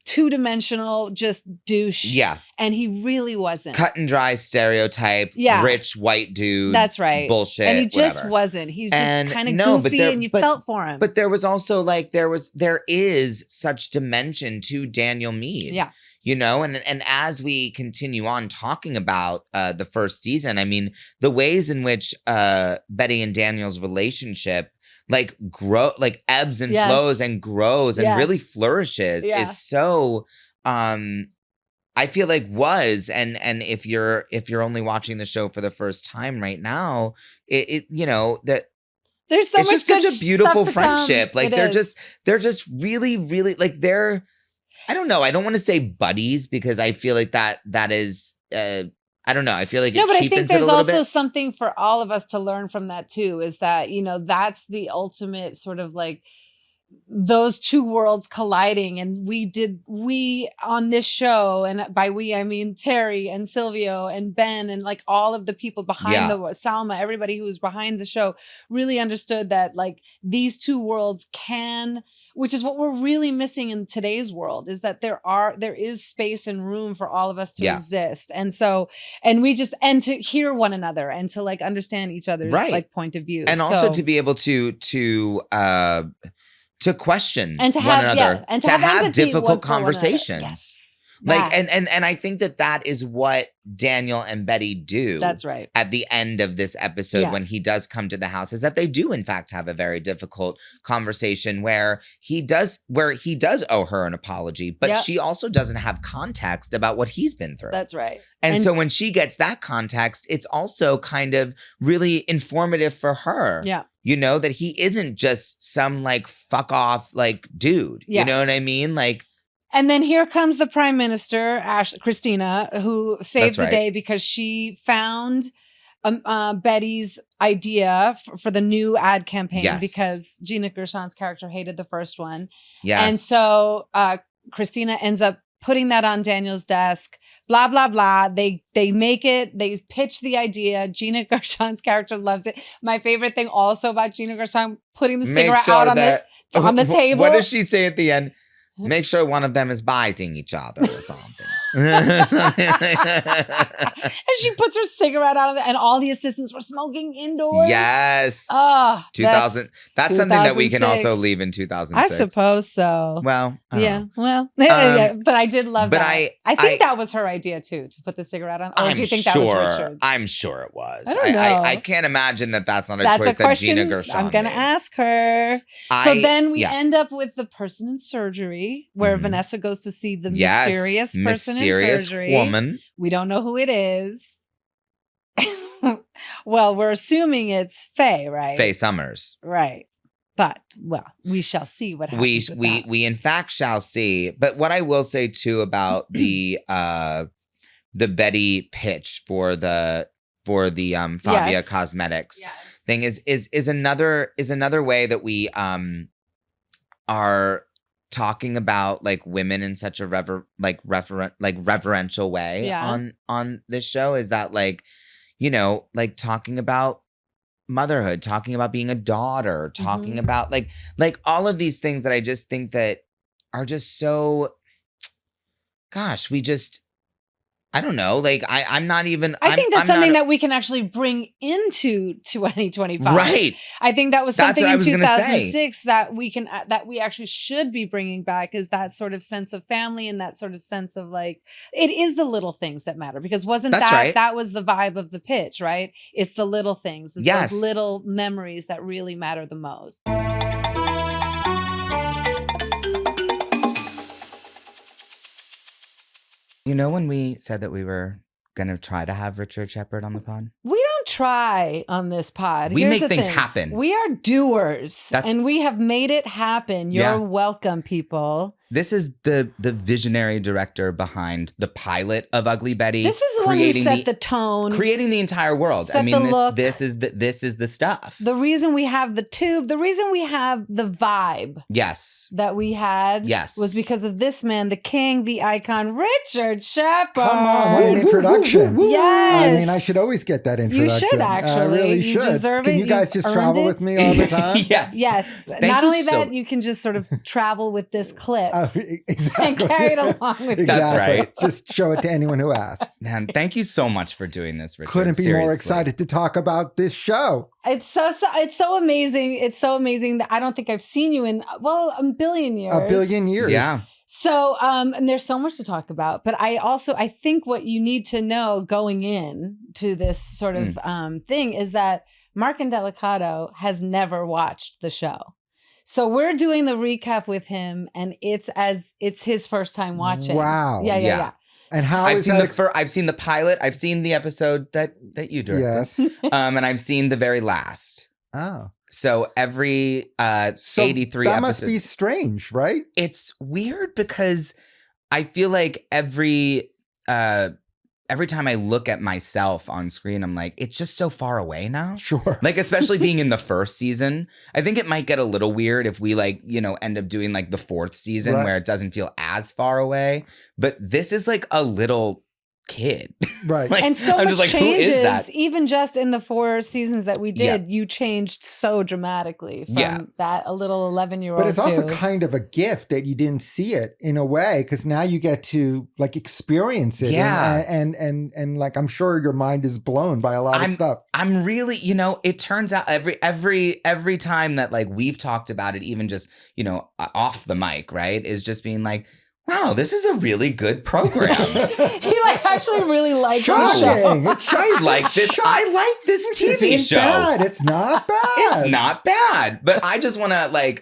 two-dimensional just douche. Yeah. And he really wasn't. Cut and dry stereotype, rich white dude. That's right. Bullshit. And he just whatever. wasn't. He's just kind of goofy, and you felt for him. But there was also like there is such dimension to Daniel Meade. Yeah. You know, and as we continue on talking about the first season, I mean, the ways in which Betty and Daniel's relationship like ebbs and flows and grows and really flourishes is so I feel like and if you're only watching the show for the first time right now, it you know that there's so it's much just such a beautiful friendship. Like they're just really, really like they're, I don't know. I don't want to say buddies, because I feel like that is I don't know. I feel like it cheapens it a little bit. No, but I think there's also something for all of us to learn from that too, is that, you know, that's the ultimate sort of like those two worlds colliding. And we on this show, and by we, I mean Terry and Silvio and Ben and like all of the people behind Salma, everybody who was behind the show really understood that like these two worlds which is what we're really missing in today's world, is that there is space and room for all of us to exist. And so, and to hear one another and to like understand each other's like point of view. And also to be able to question and to one another, and to have difficult conversations. Yes. Like, and I think that is what Daniel and Betty do. That's right. At the end of this episode, when he does come to the house, is that they do in fact have a very difficult conversation where he does owe her an apology, but she also doesn't have context about what he's been through. That's right. And so when she gets that context, it's also kind of really informative for her. Yeah. You know, that he isn't just some like fuck off like dude. Yes. You know what I mean? Like, and then here comes the Prime Minister, Christina, who saves the day because she found Betty's idea for the new ad campaign, because Gina Gershon's character hated the first one. Yes. And so Christina ends up putting that on Daniel's desk, blah, blah, blah. They make it. They pitch the idea. Gina Gershon's character loves it. My favorite thing also about Gina Gershon putting the cigarette out on the table. What does she say at the end? Make sure one of them is biting each other or something. And she puts her cigarette out and all the assistants were smoking indoors. Yes. Oh, 2000. That's something that we can also leave in 2006. I suppose so. Well, well, but I did love that. I think that was her idea too, to put the cigarette on. Or do you think that was Richard? I'm sure it was. I don't know. I can't imagine that's not a choice that Gina Gershon I'm going to ask her. So then we end up with the person in surgery, where Vanessa goes to see the mysterious person in surgery. Woman. We don't know who it is. Well, we're assuming it's Faye, right? Faye Summers. Right. But, well, we shall see what happens. We in fact shall see. But what I will say too about the Betty pitch for the Fabia Cosmetics thing is another way that we are talking about like women in such a reverential way on this show, is that like, you know, like talking about motherhood, talking about being a daughter, talking about like all of these things that I just think that are just so, gosh, I don't know. Like I'm not even. I think that's something that we can actually bring into 2025. Right. I think that was something in 2006 that we actually should be bringing back, is that sort of sense of family and that sort of sense of like, it is the little things that matter, because that was the vibe of the pitch, right? It's the little things. It's those little memories that really matter the most. You know, when we said that we were going to try to have Richard Shepard on the pod? We don't try on this pod. We make things happen. We are doers, and we have made it happen. You're welcome, people. This is the visionary director behind the pilot of Ugly Betty. This is the one who set the tone, creating the entire world. I mean, this is the stuff. The reason we have the tube, the reason we have the vibe, yes, that we had, was because of this man, the king, the icon, Richard Shepard. Come on, what an introduction! Yes, I mean, I should always get that introduction. You should actually. I really you should. Deserve Can it. you guys just travel with me all the time? Yes. Not only that, you can just sort of travel with this clip. Exactly. And carry it along with you. That's right. Just show it to anyone who asks. Man, thank you so much for doing this, Richard. Couldn't be Seriously. more excited to talk about this show. It's so amazing. It's so amazing that I don't think I've seen you in a billion years. A billion years. Yeah. So, and there's so much to talk about, but I think what you need to know going in to this sort of thing is that Mark Indelicato has never watched the show. So we're doing the recap with him, and it's his first time watching. Wow. Yeah. And how I've seen the pilot. I've seen the episode that you directed. Yes. And I've seen the very last. Oh. So every 83 that episodes. must be strange, right? It's weird because I feel like every time I look at myself on screen, I'm like, it's just so far away now. Sure. Like, especially being in the first season. I think it might get a little weird if we end up doing like the fourth season where it doesn't feel as far away. But this is like a little kid. Right. Like, and so I'm much just like, changes, who is that? even just in the 4 seasons that we did, you changed so dramatically from that a little 11-year-old. But it's also kind of a gift that you didn't see it in a way, because now you get to like experience it. Yeah. And like, I'm sure your mind is blown by a lot of stuff. I'm really, it turns out every time that like we've talked about it, even just, off the mic, right, is just being like, wow, this is a really good program. He actually really likes the show. I like this TV show. Bad. It's not bad. It's not bad. But I just want to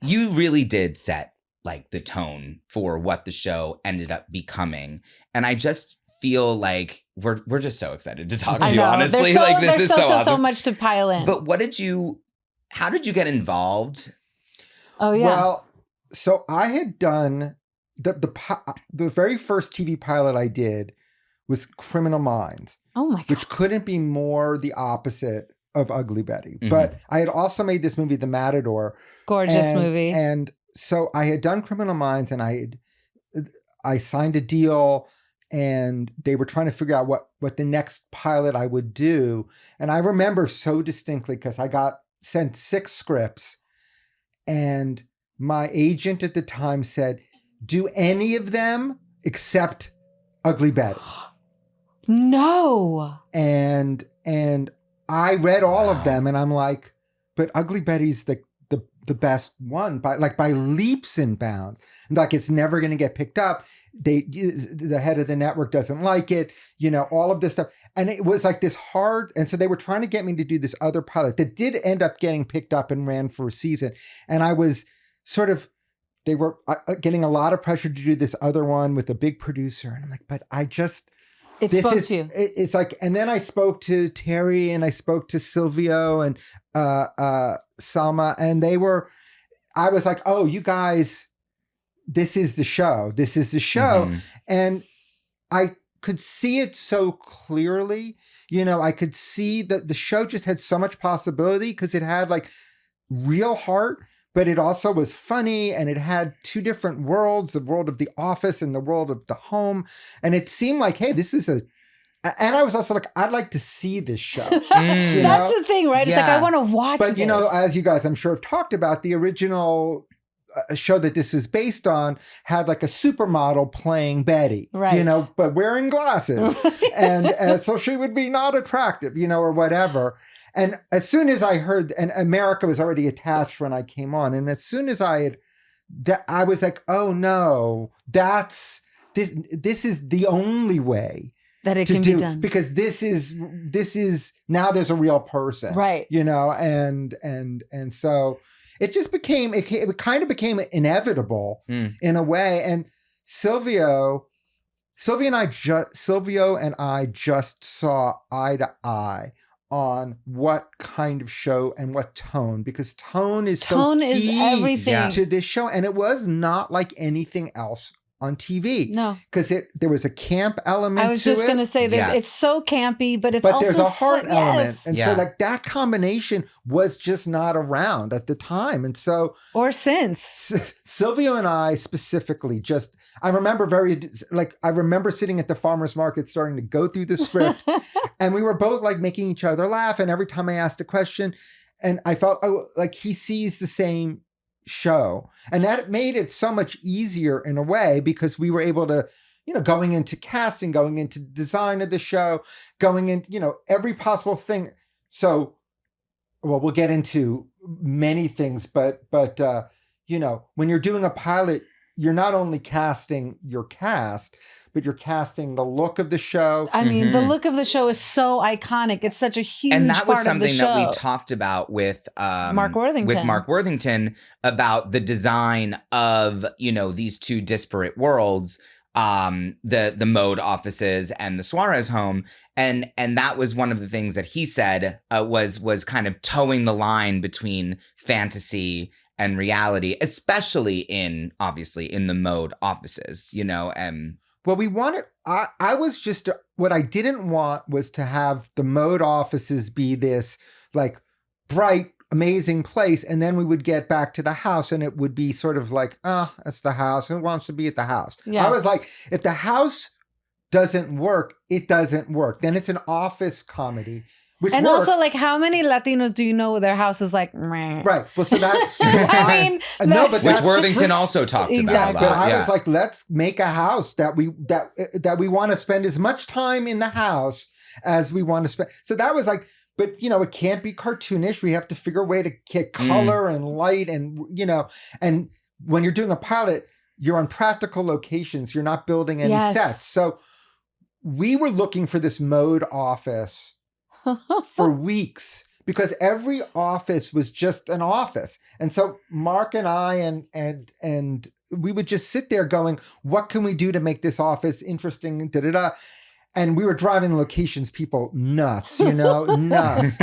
you really did set like the tone for what the show ended up becoming. And I just feel like we're just so excited to talk to you, honestly. There's so much to pile in. But how did you get involved? Oh, yeah. Well, so I had done the very first TV pilot I did was Criminal Minds. Oh my God. Which couldn't be more the opposite of Ugly Betty. Mm-hmm. But I had also made this movie, The Matador. Gorgeous movie. And so I had done Criminal Minds, and I signed a deal, and they were trying to figure out what the next pilot I would do. And I remember so distinctly because I got sent 6 scripts, and my agent at the time said, do any of them except Ugly Betty. No. And I read all of them, and I'm like, but Ugly Betty's the best one by leaps and bounds. And like, it's never going to get picked up. The head of the network doesn't like it, all of this stuff. And it was like this hard. And so they were trying to get me to do this other pilot that did end up getting picked up and ran for a season. And I was they were getting a lot of pressure to do this other one with a big producer. And I'm like, but it's like, and then I spoke to Terry, and I spoke to Silvio and Salma, and I was like, oh, you guys, this is the show. Mm-hmm. And I could see it so clearly. I could see that the show just had so much possibility because it had like real heart, but it also was funny, and it had 2 different worlds, the world of the office and the world of the home. And it seemed like, hey, this is and I was also like, I'd like to see this show. That's the thing, right? It's like, I want to watch But, this. as you guys, I'm sure, have talked about, the original show that this is based on had like a supermodel playing Betty, right? But wearing glasses. And so she would be not attractive, or whatever. And as soon as I heard, and America was already attached when I came on, and as soon as I was like, oh no, this is the only way that it can be done, because this is now there's a real person, right? And so it just became, it kind of became inevitable in a way. And Silvio and I just saw eye to eye on what kind of show and what tone, because tone is so key is everything to this show. And it was not like anything else on TV. No. Because there was a camp element. I was just going to say, it's so campy, but it's also there's a heart element. Yes. And so like that combination was just not around at the time. And so. Or since. Silvio and I specifically I remember sitting at the farmer's market starting to go through the script and we were both like making each other laugh. And every time I asked a question and I felt like he sees the same show, and that made it so much easier in a way, because we were able to, going into casting, going into design of the show, going into, every possible thing. So, well, we'll get into many things, but when you're doing a pilot, you're not only casting your cast, but you're casting the look of the show. I mean, the look of the show is so iconic. It's such a huge part of the show. And that was something that we talked about with Mark Worthington about the design of, these two disparate worlds, the mode offices and the Suarez home. And that was one of the things that he said was kind of towing the line between fantasy and reality, especially obviously in the mode offices, Well, we wanted, I was just, what I didn't want was to have the mode offices be this like bright, amazing place. And then we would get back to the house and it would be sort of like, that's the house. Who wants to be at the house? Yeah. I was like, if the house doesn't work, it doesn't work. Then it's an office comedy. And also, like, how many Latinos do you know their house is like, meh? Right. Well, so that, which Worthington also talked about. But I was like, let's make a house that we want to spend as much time in the house as we want to spend. So that was like, but it can't be cartoonish. We have to figure a way to get color and light and, and when you're doing a pilot, you're on practical locations. You're not building any sets. So we were looking for this mode office for weeks, because every office was just an office. And so Mark and I and we would just sit there going, what can we do to make this office interesting? And we were driving locations people nuts, nuts.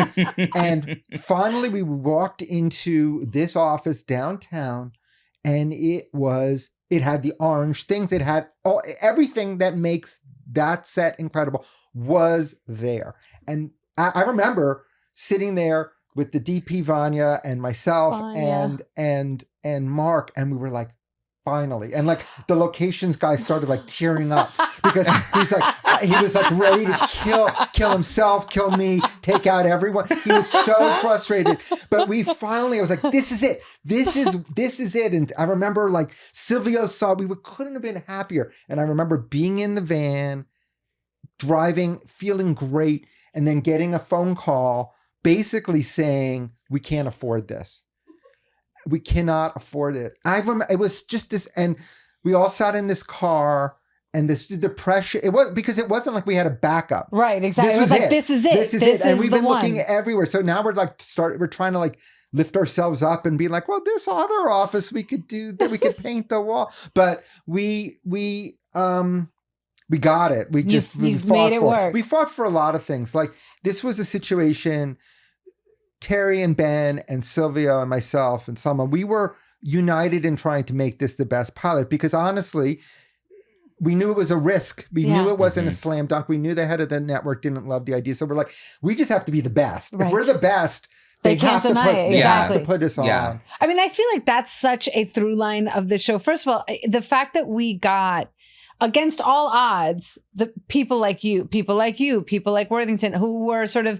And finally we walked into this office downtown, and it had the orange things. It had everything that makes that set incredible was there. And I remember sitting there with the DP Vanya and myself and Mark, and we were like, finally. And like the locations guy started like tearing up because he was like ready to kill himself, kill me, take out everyone. He was so frustrated. But I was like, this is it. This is it. And I remember like Silvio couldn't have been happier. And I remember being in the van, driving, feeling great, and then getting a phone call basically saying, we can't afford this. We cannot afford it. It was just this, and we all sat in this car, and the depression, it wasn't like we had a backup. Right, exactly. It was like, this is it. This is it. And we've been looking everywhere. So now we're trying to like lift ourselves up and be like, well, this other office we could do, that we could paint the wall. But we got it. We fought for it. We fought for a lot of things. Like this was a situation, Terry and Ben and Silvio and myself and Selma, we were united in trying to make this the best pilot, because honestly, we knew it was a risk. We knew it wasn't a slam dunk. We knew the head of the network didn't love the idea. So we're like, we just have to be the best. Right. If we're the best, they have to put us on. I mean, I feel like that's such a through line of the show. First of all, the fact that we got, against all odds, the people like you, people like Worthington, who were sort of,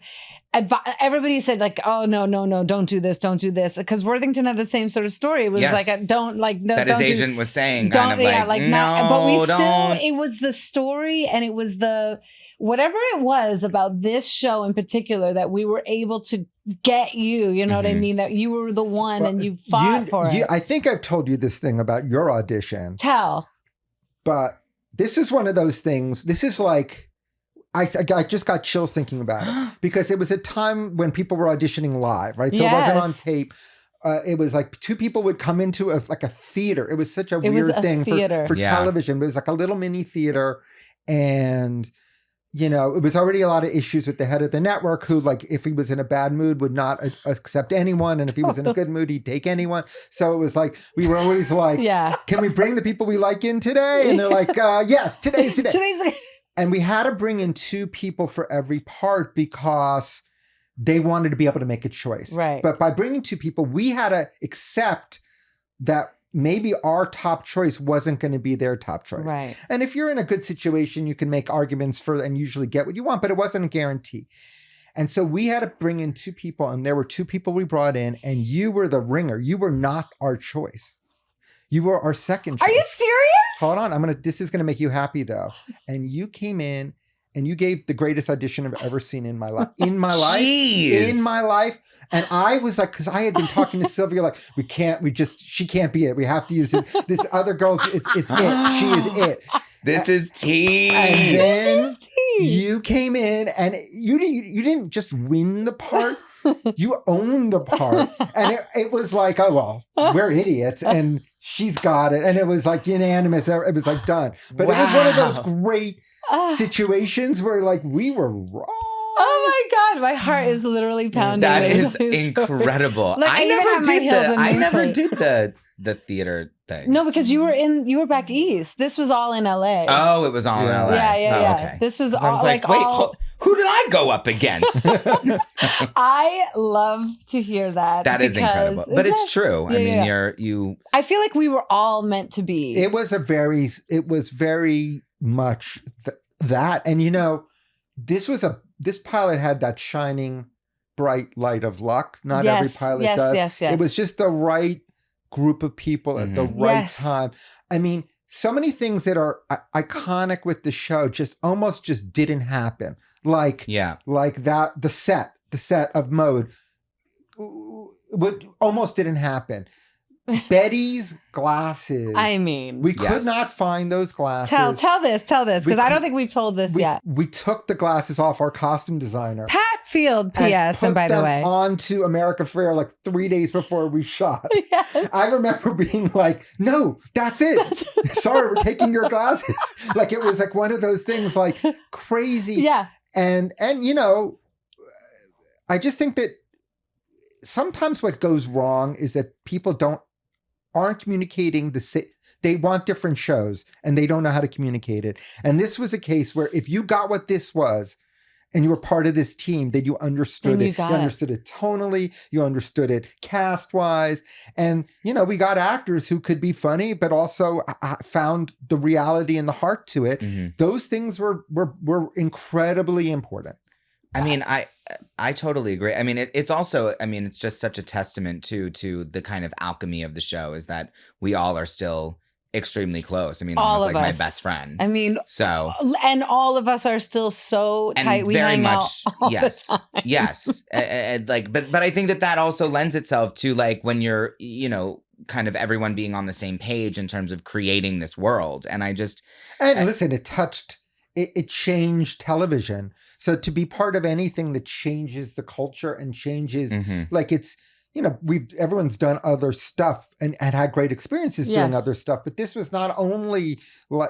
everybody said like, oh, no, don't do this. Because Worthington had the same sort of story. It was like, his agent was saying kind of like, no, but we still, it was the story, and it was whatever it was about this show in particular that we were able to get you know what I mean? That you were the one and you fought for it. I think I've told you this thing about your audition. Tell. But this is one of those things. This is like, I just got chills thinking about it, because it was a time when people were auditioning live, right? So it wasn't on tape. It was like two people would come into a theater. It was such a weird thing for television. But it was like a little mini theater, and it was already a lot of issues with the head of the network who, like, if he was in a bad mood, would not accept anyone. And if he was in a good mood, he'd take anyone. So it was like, we were always like, can we bring the people we like in today? And they're like, yes, today's today. And we had to bring in 2 people for every part because they wanted to be able to make a choice. Right. But by bringing 2 people, we had to accept that maybe our top choice wasn't going to be their top choice. Right. And if you're in a good situation, you can make arguments for and usually get what you want, but it wasn't a guarantee. And so we had to bring in 2 people, and there were 2 people we brought in, and you were the ringer. You were not our choice. You were our second choice. Are you serious? Hold on. This is going to make you happy though. And you came in and you gave the greatest audition I've ever seen in my life. In my life. And I was like, because I had been talking to Sylvia, like, she can't be it. We have to use this other girl's, it's it. She is it. This is tea. And then you came in and you didn't just win the part. You owned the part. And it was like, oh, well, we're idiots. And she's got it. And it was like unanimous. It was like done. But It was one of those great situations where, like, we were wrong. Oh my God, my heart is literally pounding. That is incredible. Look, I never did the theater thing. No, because you were back east. This was all in LA. Oh, it was all in LA. Yeah. Okay. This was all I was like, wait, who did I go up against? I love to hear that. That is incredible. But it's true. I mean, you I feel like we were all meant to be. It was very much that. And this pilot had that shining bright light of luck. Not every pilot does. Yes. It was just the right group of people at the right time. I mean, so many things that are iconic with the show just didn't happen. Like that, the set of Mode almost didn't happen. Betty's glasses. I mean, we could not find those glasses. Tell this, because I don't think we've told this yet. We took the glasses off our costume designer, Pat Field, P.S. And by the way, onto America Fair like 3 days before we shot. Yes. I remember being like, "No, that's it. Sorry, we're taking your glasses." Like it was like one of those things, like crazy. Yeah. And I just think that sometimes what goes wrong is that people aren't communicating they want different shows and they don't know how to communicate it. And this was a case where if you got what this was and you were part of this team, then you understood it. You understood it tonally, you understood it cast-wise. And, we got actors who could be funny, but also found the reality and the heart to it. Mm-hmm. Those things were incredibly important. I mean, I totally agree. I mean, it's also, it's just such a testament to the kind of alchemy of the show is that we all are still extremely close. I mean, almost like my best friend. I mean, so. And all of us are still so tight. We hang out all the time. Yes. But I think that also lends itself to like when you're, kind of everyone being on the same page in terms of creating this world. And listen, it changed television. So to be part of anything that changes the culture and changes, like it's, everyone's done other stuff and had great experiences doing other stuff. But this was not only,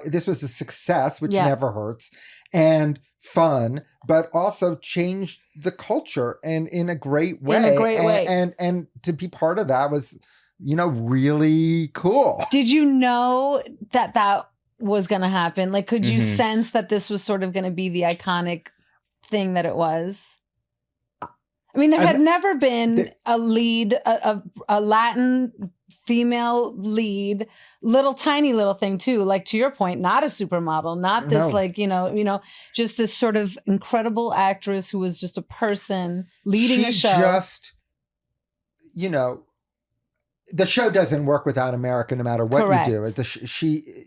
this was a success, which never hurts, and fun, but also changed the culture and in a great way. And to be part of that was, really cool. Did you know that was going to happen? Like, could you sense that this was sort of going to be the iconic thing that it was? I mean, there had never been a lead, a Latin female lead, tiny little thing too. Like to your point, not a supermodel, not this just this sort of incredible actress who was just a person leading a show. The show doesn't work without America, no matter what Correct. you do.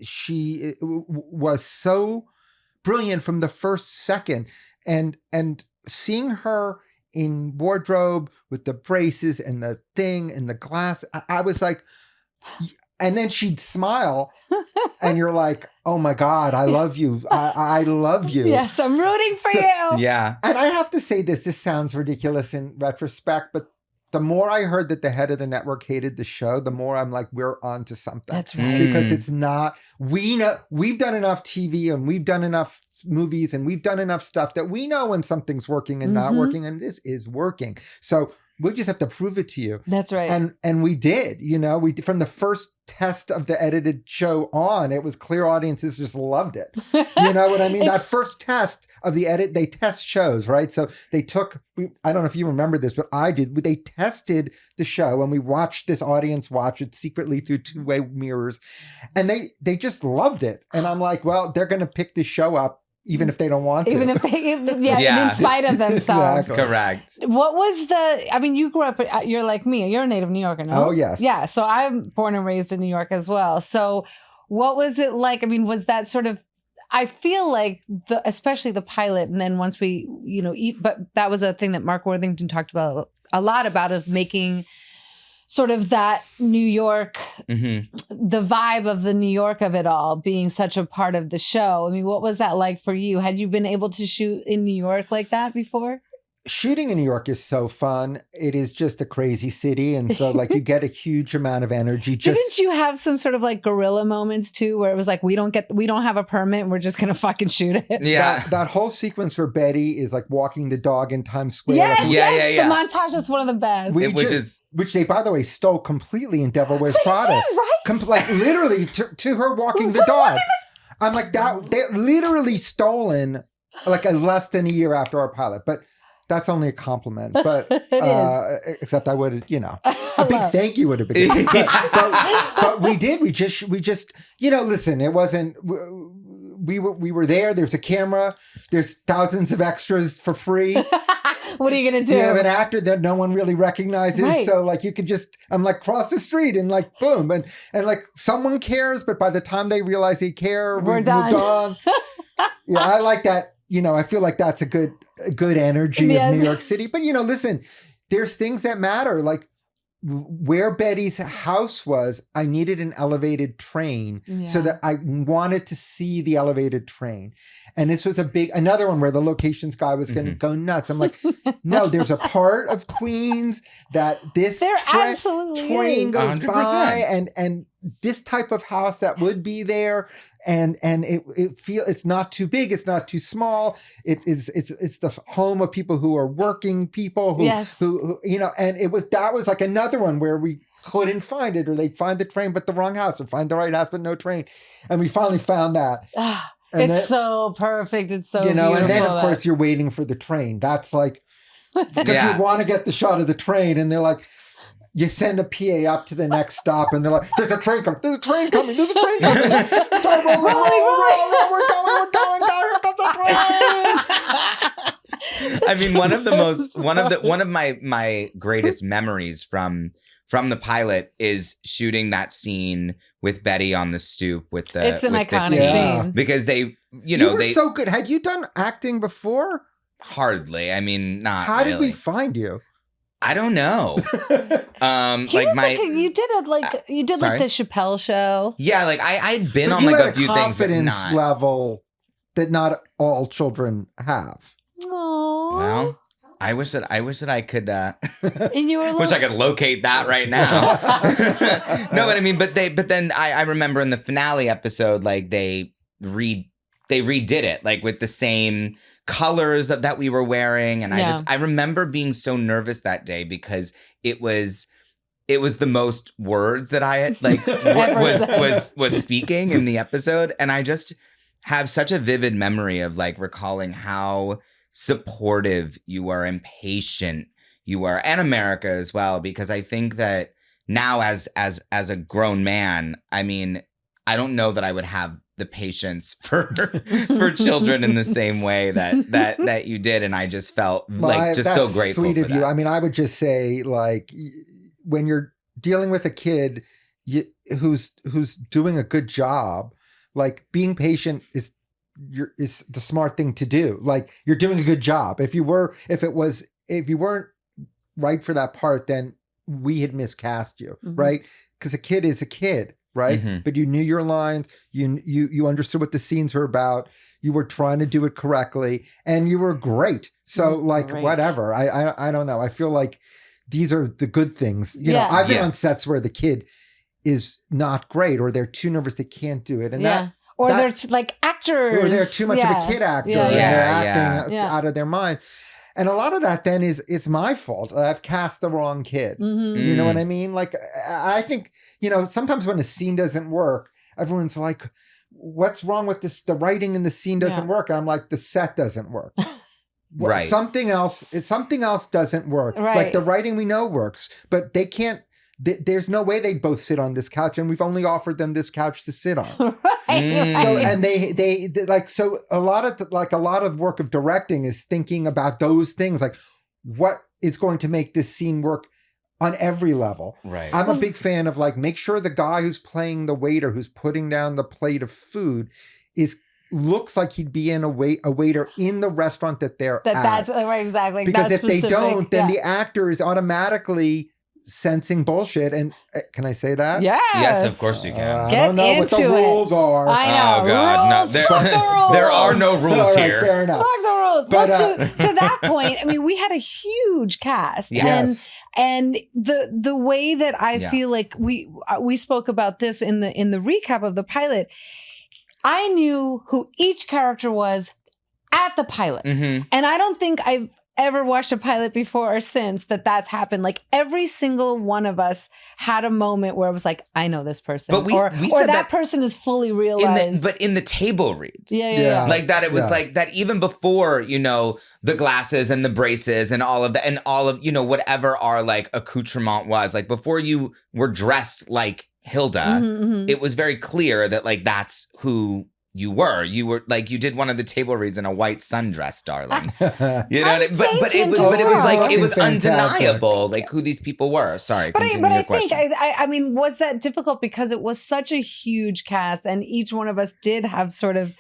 She was so brilliant from the first second, and seeing her in wardrobe with the braces and the thing and the glass, I was like, and then she'd smile, and you're like, oh my God, I love you. I love you. Yes, I'm rooting for you. Yeah. And I have to say this sounds ridiculous in retrospect, but the more I heard that the head of the network hated the show, the more I'm like, we're on to something. That's right. Because it's not, we've done enough TV and we've done enough movies and we've done enough stuff that we know when something's working and not working, and this is working. So we just have to prove it to you. That's right. And we did, from the first test of the edited show on, it was clear audiences just loved it. You know what I mean? That first test of the edit, they test shows, right? So they I don't know if you remember this, but I did. They tested the show and we watched this audience watch it secretly through two-way mirrors. And they just loved it. And I'm like, well, they're going to pick this show up even if they don't want to. Even if they, in spite of themselves. Exactly. Correct. What was you grew up, you're like me, you're a native New Yorker, no? Oh, yes. Yeah, so I'm born and raised in New York as well. So what was it like? I mean, was that sort of, I feel like, especially the pilot, and then once we, but that was a thing that Mark Worthington talked about a lot about, of making sort of that New York, the vibe of the New York of it all being such a part of the show. I mean, what was that like for you? Had you been able to shoot in New York like that before? Shooting in New York is so fun. It is just a crazy city. And so you get a huge amount of energy. Didn't you have some sort of guerrilla moments too, where it was like, we don't have a permit, we're just going to fucking shoot it? Yeah. That whole sequence for Betty is like walking the dog in Times Square. Yes. The montage is one of the best. Which they, by the way, stole completely in Devil Wears Prada. Right? Literally to her walking the dog. I'm like, they literally stolen less than a year after our pilot. But that's only a compliment, but except I would, a big thank you would have been. But we did. We just, listen. It wasn't. We were there. There's a camera. There's thousands of extras for free. What are you gonna do? You have an actor that no one really recognizes, right. So you could just, I'm cross the street and boom, and someone cares, but by the time they realize they care, we're done. Moved on. Yeah, I like that. I feel like that's a good energy of New York City. But, listen, there's things that matter. Like where Betty's house was, I needed an elevated train so that I wanted to see the elevated train. And this was another one where the locations guy was going to go nuts. I'm like, no, there's a part of Queens that this train goes 100%. By and this type of house that would be there. And it's not too big, it's not too small. It's the home of people who are working people who and that was another one where we couldn't find it, or they'd find the train but the wrong house, or find the right house but no train. And we finally found that. It's so perfect. It's so beautiful. And then of course you're waiting for the train. That's because you want to get the shot of the train, and they're like, you send a PA up to the next stop, and they're like, there's a train coming, there's a train coming. Start rolling, we're going, here comes the train. I mean, one of my greatest memories from the pilot is shooting that scene with Betty on the stoop with the. It's an iconic scene because they, you were so good. Had you done acting before? Hardly. I mean, not. How did we find you? I don't know. You did the Chappelle show. Yeah, I'd been on a few things, but not level that not all children have. Aww. Well, I wish that I could. And you were wish I could locate that right now. No, but I mean, but then I remember in the finale episode, they redid it with the same colors that we were wearing, and I remember being so nervous that day because it was the most words that I had was speaking in the episode, and I just have such a vivid memory of recalling how supportive you were and patient you were, and America as well, because I think that now as a grown man, I mean, I don't know that I would have the patience for children in the same way that you did, and I just felt so grateful. Sweet for of you. that. I mean, I would just say when you're dealing with a kid who's doing a good job, being patient is the smart thing to do. You're doing a good job. If you weren't right for that part, then we had miscast you, right? Because a kid is a kid. Right. Mm-hmm. But you knew your lines. You understood what the scenes were about. You were trying to do it correctly, and you were great. So whatever. I don't know. I feel like these are the good things. You know, I've been on sets where the kid is not great, or they're too nervous, they can't do it. And they're act actors. Or they're too much of a kid actor. Yeah, and yeah. they're acting out of their mind. And a lot of that then is my fault. I've cast the wrong kid. Mm-hmm. You know what I mean? Like, I think, sometimes when a scene doesn't work, everyone's like, what's wrong with this? The writing in the scene doesn't work. I'm like, the set doesn't work. Right. Something else doesn't work. Right. Like the writing we know works, but they can't. There's no way they both sit on this couch, and we've only offered them this couch to sit on. Right. So, and they like, so a lot of work of directing is thinking about those things, like what is going to make this scene work on every level. Right. I'm a big fan of like, make sure the guy who's playing the waiter, who's putting down the plate of food, looks like he'd be a waiter in the restaurant that they're at. That's right, exactly. Because that's if they don't, then yeah. the actor is automatically sensing bullshit. And can I say that? Yes, of course you can. I don't know what the rules are. I know. Oh God, rules, fuck the rules. There are no rules All right, here. fair enough. Fuck the rules. But, well, to that point, I mean, we had a huge cast, Yes. and the way that I feel like we spoke about this in the recap of the pilot. I knew who each character was at the pilot, and I don't think I've ever watched a pilot before or since that's happened. Like every single one of us had a moment where it was like, I know this person, but we or said that person is fully realized. but in the table reads, yeah. like that. It was like that even before the glasses and the braces and all of that and all of whatever our like accoutrement was, like before you were dressed like Hilda, it was very clear that like that's who you were like, you did one of the table reads in a white sundress, darling. But it was like, it was undeniable, like who these people were. Sorry, but continue your question. think, I mean, was that difficult because it was such a huge cast and each one of us did have sort of.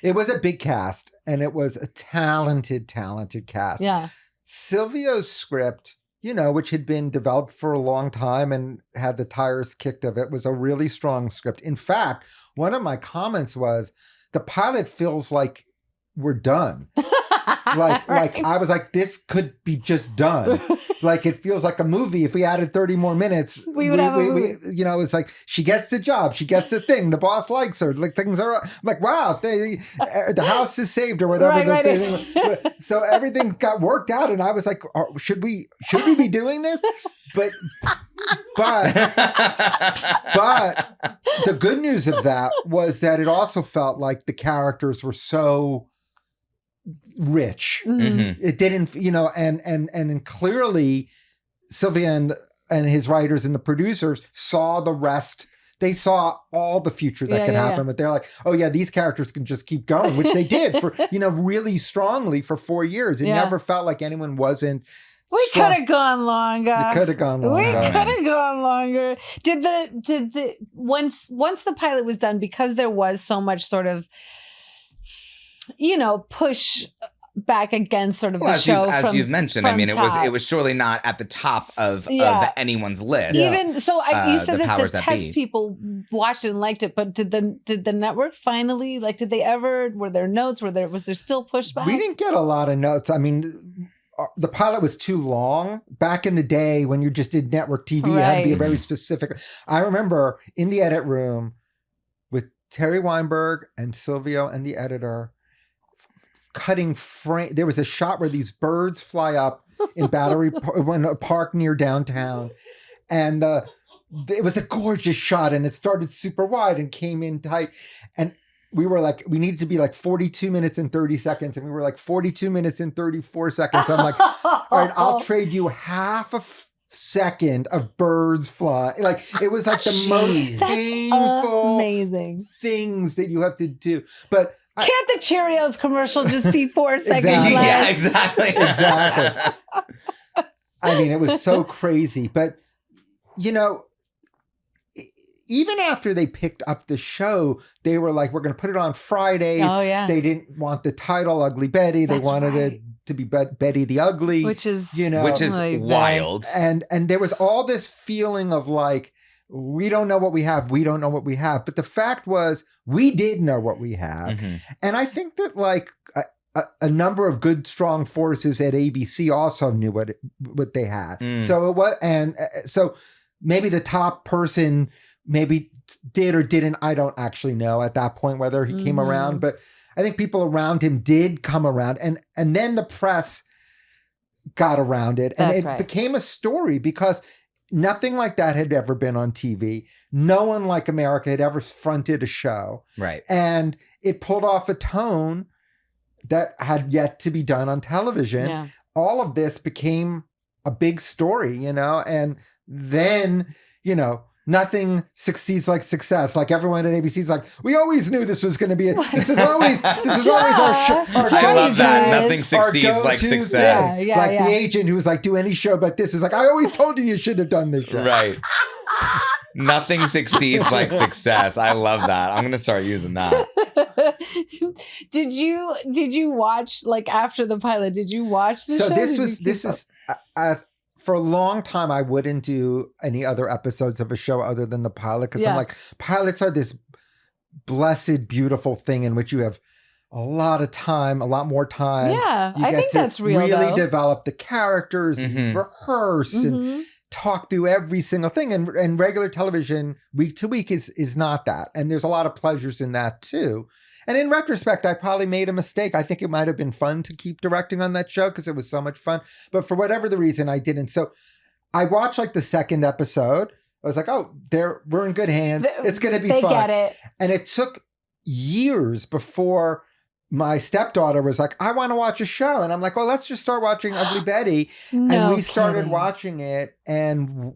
It was a big cast and it was a talented cast. Yeah. Silvio's script, which had been developed for a long time and had the tires kicked of it, was a really strong script. In fact, one of my comments was, the pilot feels like we're done. Like I was like, this could be just done. Like it feels like a movie. If we added 30 more minutes, we would have a movie. It's like she gets the job, she gets the thing, the boss likes her. Like things are like, wow, the house is saved or whatever. Right. So everything got worked out, and I was like, should we be doing this? But the good news of that was that it also felt like the characters were so rich. It didn't, and clearly Sylvia and his writers and the producers saw the rest. They saw all the future that can happen, but they're like, oh yeah, these characters can just keep going, which they did for, really strongly for 4 years. It never felt like anyone wasn't. We could have gone longer. We could have gone longer. Did the once the pilot was done, because there was so much sort of, push back against sort of the show. As you've mentioned, I mean, it was surely not at the top of anyone's list. Even so, you said that the test be. people watched it and liked it, but did the network finally, like, did they ever? Were there notes? Was there still pushback? We didn't get a lot of notes. I mean, the pilot was too long. Back in the day when you just did network TV, it had to be a very specific. I remember in the edit room with Terry Weinberg and Silvio and the editor cutting frame. There was a shot where these birds fly up in Battery Park near downtown, and it was a gorgeous shot, and it started super wide and came in tight, and we were like, we needed to be like 42 minutes and 30 seconds. And we were like 42 minutes and 34 seconds. So I'm like, all right, I'll trade you half a second of birds fly. Like, it was like the most painful amazing things that you have to do. But can't the Cheerios commercial just be 4 seconds Exactly. less? Yeah, exactly. Exactly. I mean, it was so crazy. But, even after they picked up the show, they were like, we're going to put it on Fridays. Oh, yeah. They didn't want the title Ugly Betty. They wanted it to be Betty the Ugly. Which is wild. And there was all this feeling of like, we don't know what we have. We don't know what we have. But the fact was, we did know what we have. Mm-hmm. And I think that like a number of good, strong forces at ABC also knew what they had. So it was, and so maybe the top person maybe did or didn't. I don't actually know at that point whether he came around, but I think people around him did come around, and then the press got around it, and it became a story because nothing like that had ever been on TV. No one like America had ever fronted a show. Right. And it pulled off a tone that had yet to be done on television. Yeah. All of this became a big story, and then, nothing succeeds like success. Like everyone at ABC's like, we always knew this was going to be this is always our show. I love that. Nothing succeeds like success. The agent who was like, do any show but this is like, I always told you should have done this show. Right. Nothing succeeds like success. I love that. I'm going to start using that. Did you watch, like, after the pilot, did you watch the show? So this is for a long time, I wouldn't do any other episodes of a show other than the pilot, because I'm like, pilots are this blessed, beautiful thing in which you have a lot of time, a lot more time. Yeah, I think that's real. Really develop the characters, rehearse, and talk through every single thing. And regular television, week to week, is not that. And there's a lot of pleasures in that too. And in retrospect, I probably made a mistake. I think it might have been fun to keep directing on that show because it was so much fun. But for whatever the reason, I didn't. So I watched like the second episode. I was like, oh, we're in good hands. It's going to be fun. They get it. And it took years before my stepdaughter was like, I want to watch a show. And I'm like, well, let's just start watching Ugly Betty. And we started watching it and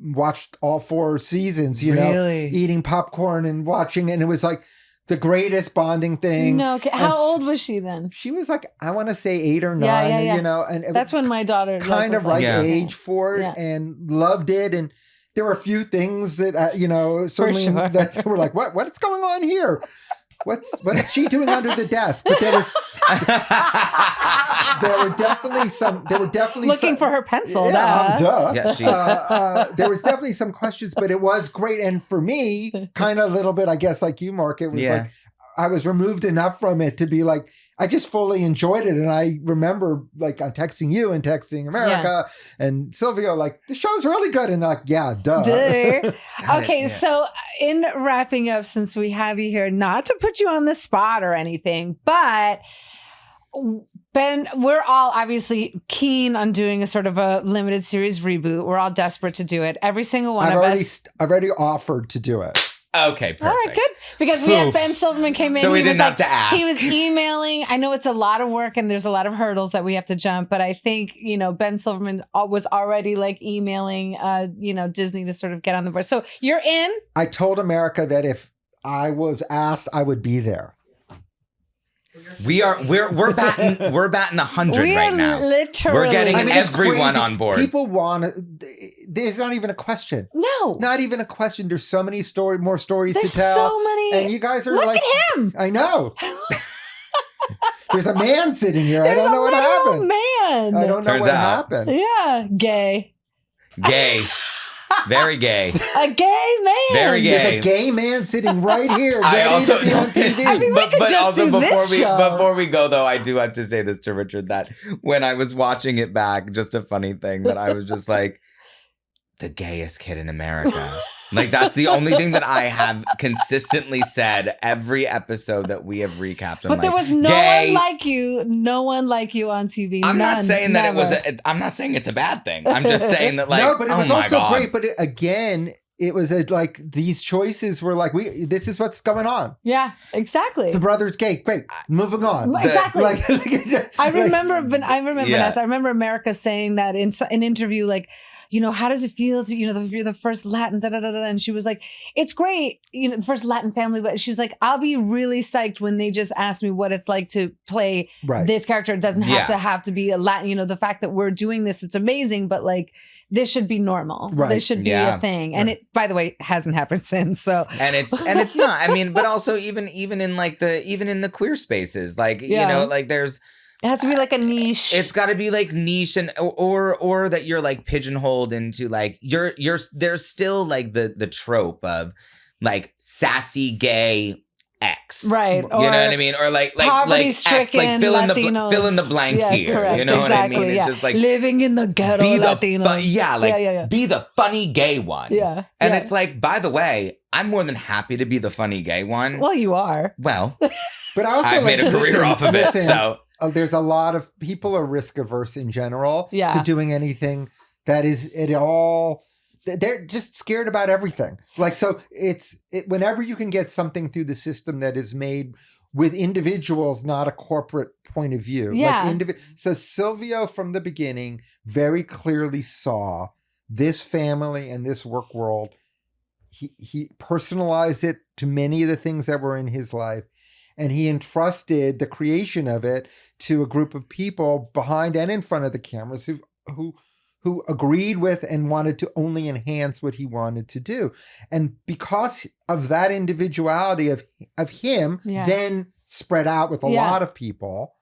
watched all 4 seasons, eating popcorn and watching it. And it was like the greatest bonding thing. No, how old was she then? She was like, I want to say 8 or 9, and that's when my daughter kind of right age for it and loved it. And there were a few things that, certainly that were like, what's going on here? What is she doing under the desk? But there were definitely looking for her pencil. Duh. Yeah, there was definitely some questions, but it was great. And for me, kind of a little bit, I guess, like you, Mark, it was like I was removed enough from it to be like, I just fully enjoyed it. And I remember like I'm texting you and texting America and Silvio, like, the show's really good. And they're like, yeah, duh. Okay, so in wrapping up, since we have you here, not to put you on the spot or anything, but Ben, we're all obviously keen on doing a sort of a limited series reboot. We're all desperate to do it. Every single one of us. I've already offered to do it. Okay, perfect. All right, good. Because we had Ben Silverman came in. So we didn't have to ask. He was emailing. I know it's a lot of work and there's a lot of hurdles that we have to jump, but I think, Ben Silverman was already like emailing, Disney to sort of get on the board. So you're in. I told America that if I was asked, I would be there. We're batting 100 right now. Literally, we're getting everyone on board. People want to. There's not even a question. No, not even a question. There's so many more stories there's to tell. So many, and you guys are look like, at him. I know. There's a man sitting here. I don't know what happened. Man, I don't know what happened. Yeah, gay. Very gay. A gay man. Very gay. There's a gay man sitting right here ready to be on TV. But also before we go, though, I do have to say this to Richard, that when I was watching it back, just a funny thing that I was just like, the gayest kid in America. Like, that's the only thing that I have consistently said every episode that we have recapped. But there was no one like you on TV. I'm not saying that I'm not saying it's a bad thing. I'm just saying that, like, no, but it was also great. But it was like these choices were like, this is what's going on. Yeah, exactly. The brother's gay. Great. Moving on. Exactly. I remember Vanessa. I remember America saying that in an interview, like, how does it feel to, you're the first Latin, and she was like, it's great, the first Latin family, but she was like, I'll be really psyched when they just ask me what it's like to play this character. It doesn't have to be a Latin, the fact that we're doing this, it's amazing, but like, this should be normal. Right. This should be a thing. And it, by the way, hasn't happened since. So, and it's not, I mean, but also even in like even in the queer spaces, like, like there's, it has to be like a niche. It's got to be like niche, and or that you're like pigeonholed into like there's still like the trope of like sassy gay X. X. Right. You know what I mean? Or like X, like fill in the blank here. Correct. You know what I mean? It's Yeah. just like living in the ghetto Latinos. Be the funny gay one. Yeah. And it's like, by the way, I'm more than happy to be the funny gay one. Well, you are. Well, but I also I've made a career off of it. So there's a lot of people are risk averse in general to doing anything that is at all. They're just scared about everything. Like, so whenever you can get something through the system that is made with individuals, not a corporate point of view. Yeah. So Silvio from the beginning very clearly saw this family and this work world. He personalized it to many of the things that were in his life. And he entrusted the creation of it to a group of people behind and in front of the cameras who agreed with and wanted to only enhance what he wanted to do. And because of that individuality of him, then spread out with a lot of people,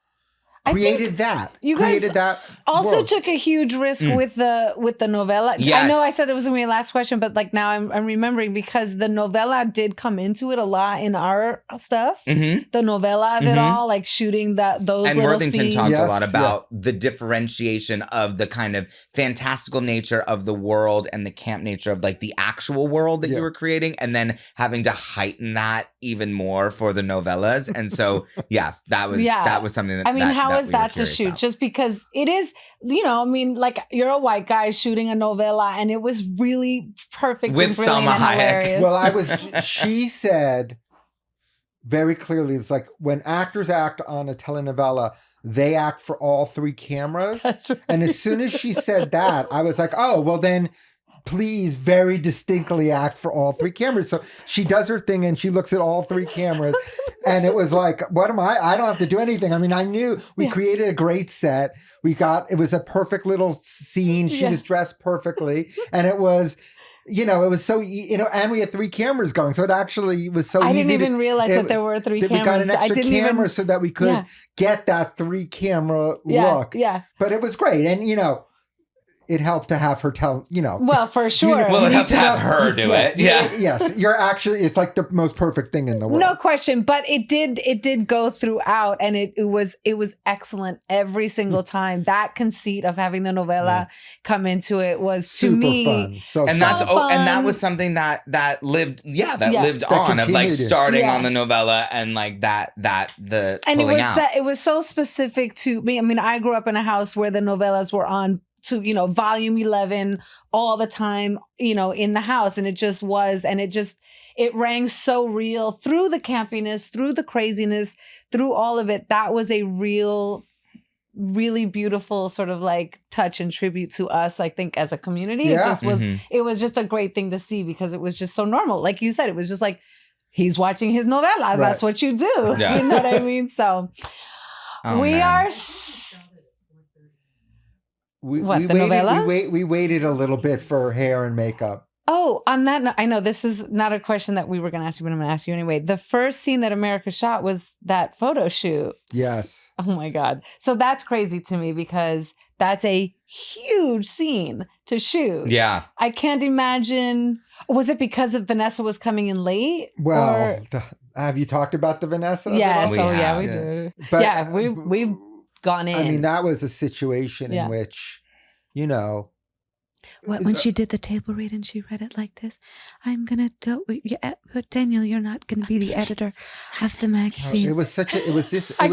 created that. You guys that also world. took a huge risk with the novella. Yes. I know I said it was gonna be your last question, but like now I'm remembering because the novella did come into it a lot in our stuff. Mm-hmm. The novella of it all, like shooting those and little Worthington scenes. talks a lot about the differentiation of the kind of fantastical nature of the world and the camp nature of like the actual world that you were creating, and then having to heighten that even more for the novellas. And so that was something that I mean, how is that to shoot? About. Just because it is, I mean, like you're a white guy shooting a novella, and it was really perfect with and brilliant Salma and Hayek. hilarious. She said very clearly, it's like when actors act on a telenovela, they act for all three cameras. That's right. And as soon as she said that, I was like, oh, well then please very distinctly act for all three cameras. So she does her thing and she looks at all three cameras. And it was like, what am I don't have to do anything. I mean, I knew we created a great set. It was a perfect little scene. She was dressed perfectly. And it was, it was so, and we had three cameras going. So it actually was so easy. I didn't even realize that there were three cameras. We got an extra camera so that we could get that three camera look. Yeah. But it was great. And, it helped to have her tell, Well, for sure. Well, it helped to have her do it. Yeah. Yes. It's like the most perfect thing in the world. No question. But it did go throughout, and it was excellent every single time. That conceit of having the novella come into it was super to me fun. And that was something that lived on of like starting on the novella and like the and pulling out. It was so specific to me. I mean, I grew up in a house where the novellas were on to volume 11 all the time in the house, and it rang so real through the campiness, through the craziness, through all of it. That was a really beautiful sort of like touch and tribute to us, I think, as a community. It just was it was just a great thing to see because it was just so normal. Like you said, it was just like he's watching his novellas. Right. That's what you do. You know what I mean? So we waited a little bit for hair and makeup. Oh, on that note, I know this is not a question that we were going to ask you, but I'm going to ask you anyway. The first scene that America shot was that photo shoot. Yes. Oh my God. So that's crazy to me because that's a huge scene to shoot. Yeah. I can't imagine. Was it because Vanessa was coming in late? Well, have you talked about the Vanessa? Yes. We do. But we've gone in. I mean, that was a situation in which, when she did the table read and she read it like this, I'm going to Daniel, you're not going to be the editor of the magazine. It was I couldn't believe it. I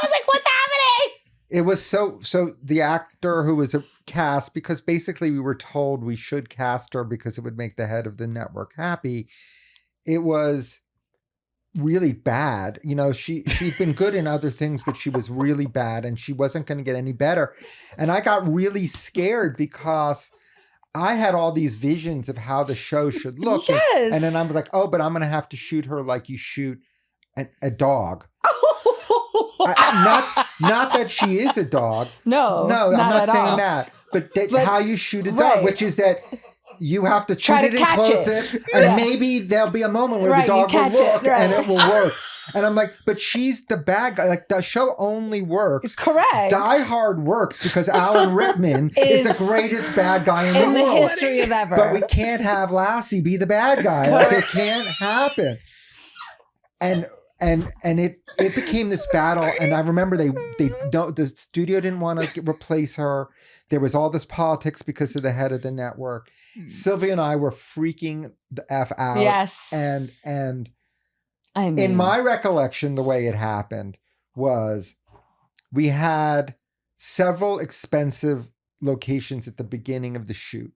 was like, what's happening? It was so the actor who was cast, because basically we were told we should cast her because it would make the head of the network happy. It was really bad. She'd been good in other things, but she was really bad and she wasn't going to get any better. And I got really scared because I had all these visions of how the show should look. Yes. And then I was like, oh, but I'm going to have to shoot her like you shoot a dog. Not that she is a dog. No, I'm not saying that. But how you shoot a dog, which is that you have to shoot it and close it, and maybe there'll be a moment where the dog will look and it will work. And I'm like, but she's the bad guy. Like, the show only works. Correct. Die Hard works because Alan Rickman is the greatest bad guy in the world. In the history of ever. But we can't have Lassie be the bad guy. Like, it can't happen. it became this battle. And I remember the studio didn't want to replace her. There was all this politics because of the head of the network. Sylvia and I were freaking the F out. Yes. And I mean, in my recollection, the way it happened was we had several expensive locations at the beginning of the shoot.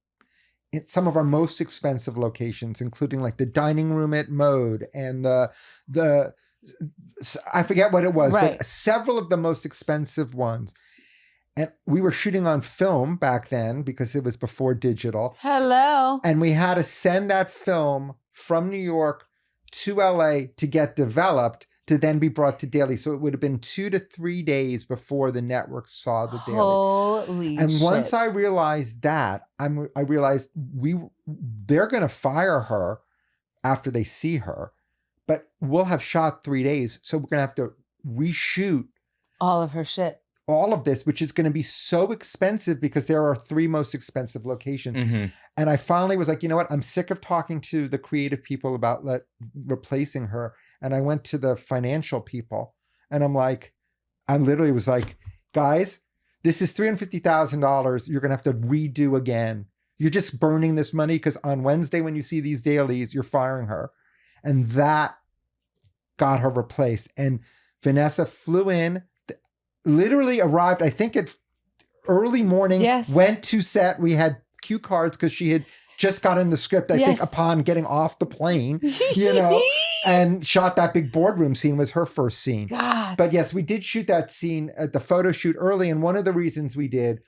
Some of our most expensive locations, including like the dining room at Mode and the I forget what it was, right. but several of the most expensive ones. And we were shooting on film back then because it was before digital. Hello. And we had to send that film from New York to LA to get developed to then be brought to Daily. So it would have been 2 to 3 days before the network saw the Daily. Holy and shit. once I realized that, I realized they're going to fire her after they see her, but we'll have shot 3 days. So we're going to have to reshoot all of her shit. All of this, which is going to be so expensive because there are 3 most expensive locations. Mm-hmm. And I finally was like, you know what? I'm sick of talking to the creative people about replacing her. And I went to the financial people and I literally was like, guys, this is $350,000. You're going to have to redo again. You're just burning this money because on Wednesday, when you see these dailies, you're firing her. And that got her replaced. And Vanessa flew in, literally arrived, I think at early morning, yes. Went to set. We had cue cards because she had just gotten the script, I think, upon getting off the plane, and shot that big boardroom scene was her first scene. God. But yes, we did shoot that scene at the photo shoot early. And one of the reasons we did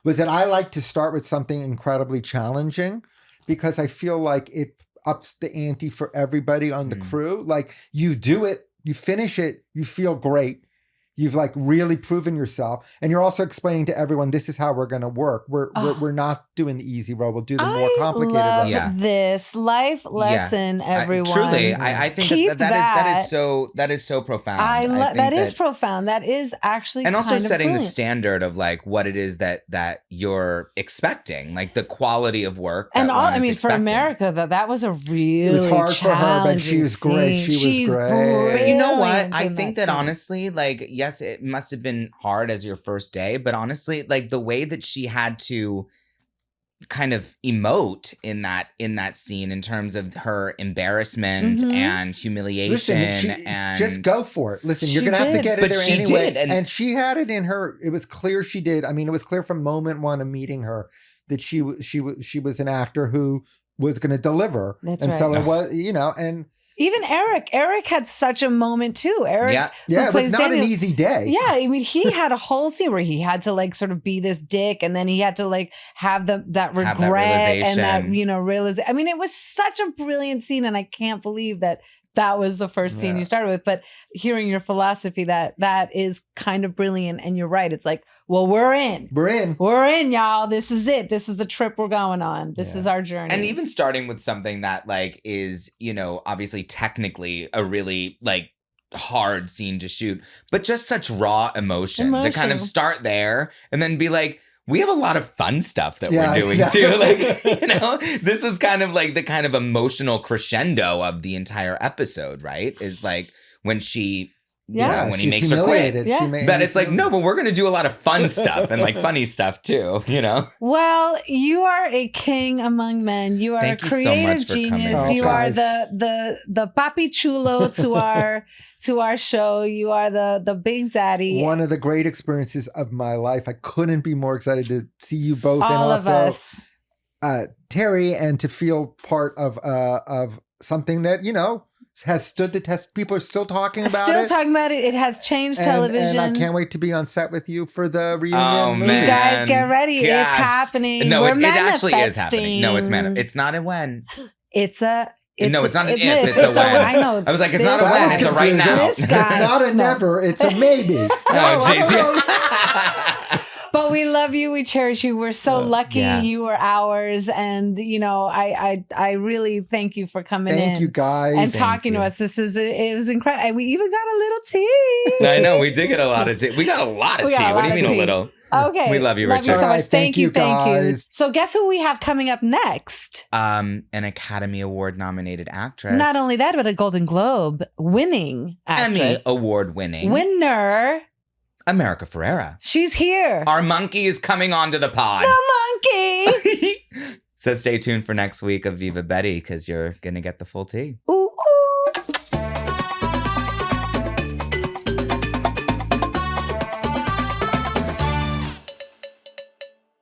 was that I like to start with something incredibly challenging because I feel like it ups the ante for everybody on the crew. Like you do it, you finish it, you feel great. You've like really proven yourself, and you're also explaining to everyone this is how we're going to work. We're not doing the easy road. We'll do the more complicated road. I love this life lesson, everyone. Truly, I think that is so profound. That is profound. That is actually and also setting brilliant. the standard of like what it is that you're expecting, like the quality of work. And all, for expecting. America, that was a really it was hard for her, but she was great. She's was great. But you know what? I think that honestly, like, yes, it must have been hard as your first day, but honestly, like the way that she had to kind of emote in that scene in terms of her embarrassment and humiliation. Listen, and just go for it. Listen, you're going to have to get it there anyway. And she had it in her. It was clear she did. I mean, it was clear from moment one of meeting her that she was an actor who was going to deliver. That's and right. so it was, and even Eric had such a moment too. Eric, it was not an easy day. Yeah, I mean, he had a whole scene where he had to like sort of be this dick, and then he had to like have that regret and that realization. I mean, it was such a brilliant scene, and I can't believe that was the first scene you started with. But hearing your philosophy, that is kind of brilliant, and you're right. It's like, well, we're in, y'all. This is it. This is the trip we're going on. This is our journey. And even starting with something that like is, obviously technically a really like hard scene to shoot, but just such raw emotion to kind of start there and then be like, we have a lot of fun stuff that we're doing too. Like, this was kind of like the kind of emotional crescendo of the entire episode, right? Is like when she, when he makes her quit. That it's like, no, but we're going to do a lot of fun stuff and like funny stuff too, Well, you are a king among men. You are a creative genius. You are the papi chulo to our show. You are the big daddy. One of the great experiences of my life. I couldn't be more excited to see you both all and of us. Terry, and to feel part of something that, has stood the test. People are still talking about it. Still talking about it. It has changed television. And I can't wait to be on set with you for the reunion. Oh, movie. You guys get ready. Gosh. It's happening. No, it actually is happening. No, it's not a when. It's a... No, it's not an if, it's a when. I know. I was like, it's not a when, it's a right now. It's not a never, it's a maybe. Oh, jeez. But we love you. We cherish you. We're so lucky you are ours. And, I really thank you for coming in. Thank you, guys. And talking to us. It was incredible. We even got a little tea. I know. We did get a lot of tea. We got a lot of tea. What do you mean a little? Okay. We love you, Love you Richard. so All much. right, Thank you. Thank you. guys. So guess who we have coming up next? An Academy Award nominated actress. Not only that, but a Golden Globe winning Emmy actress. Award winning. Winner. America Ferrera. She's here. Our monkey is coming onto the pod. The monkey. So stay tuned for next week of Viva Betty because you're going to get the full tea. Ooh.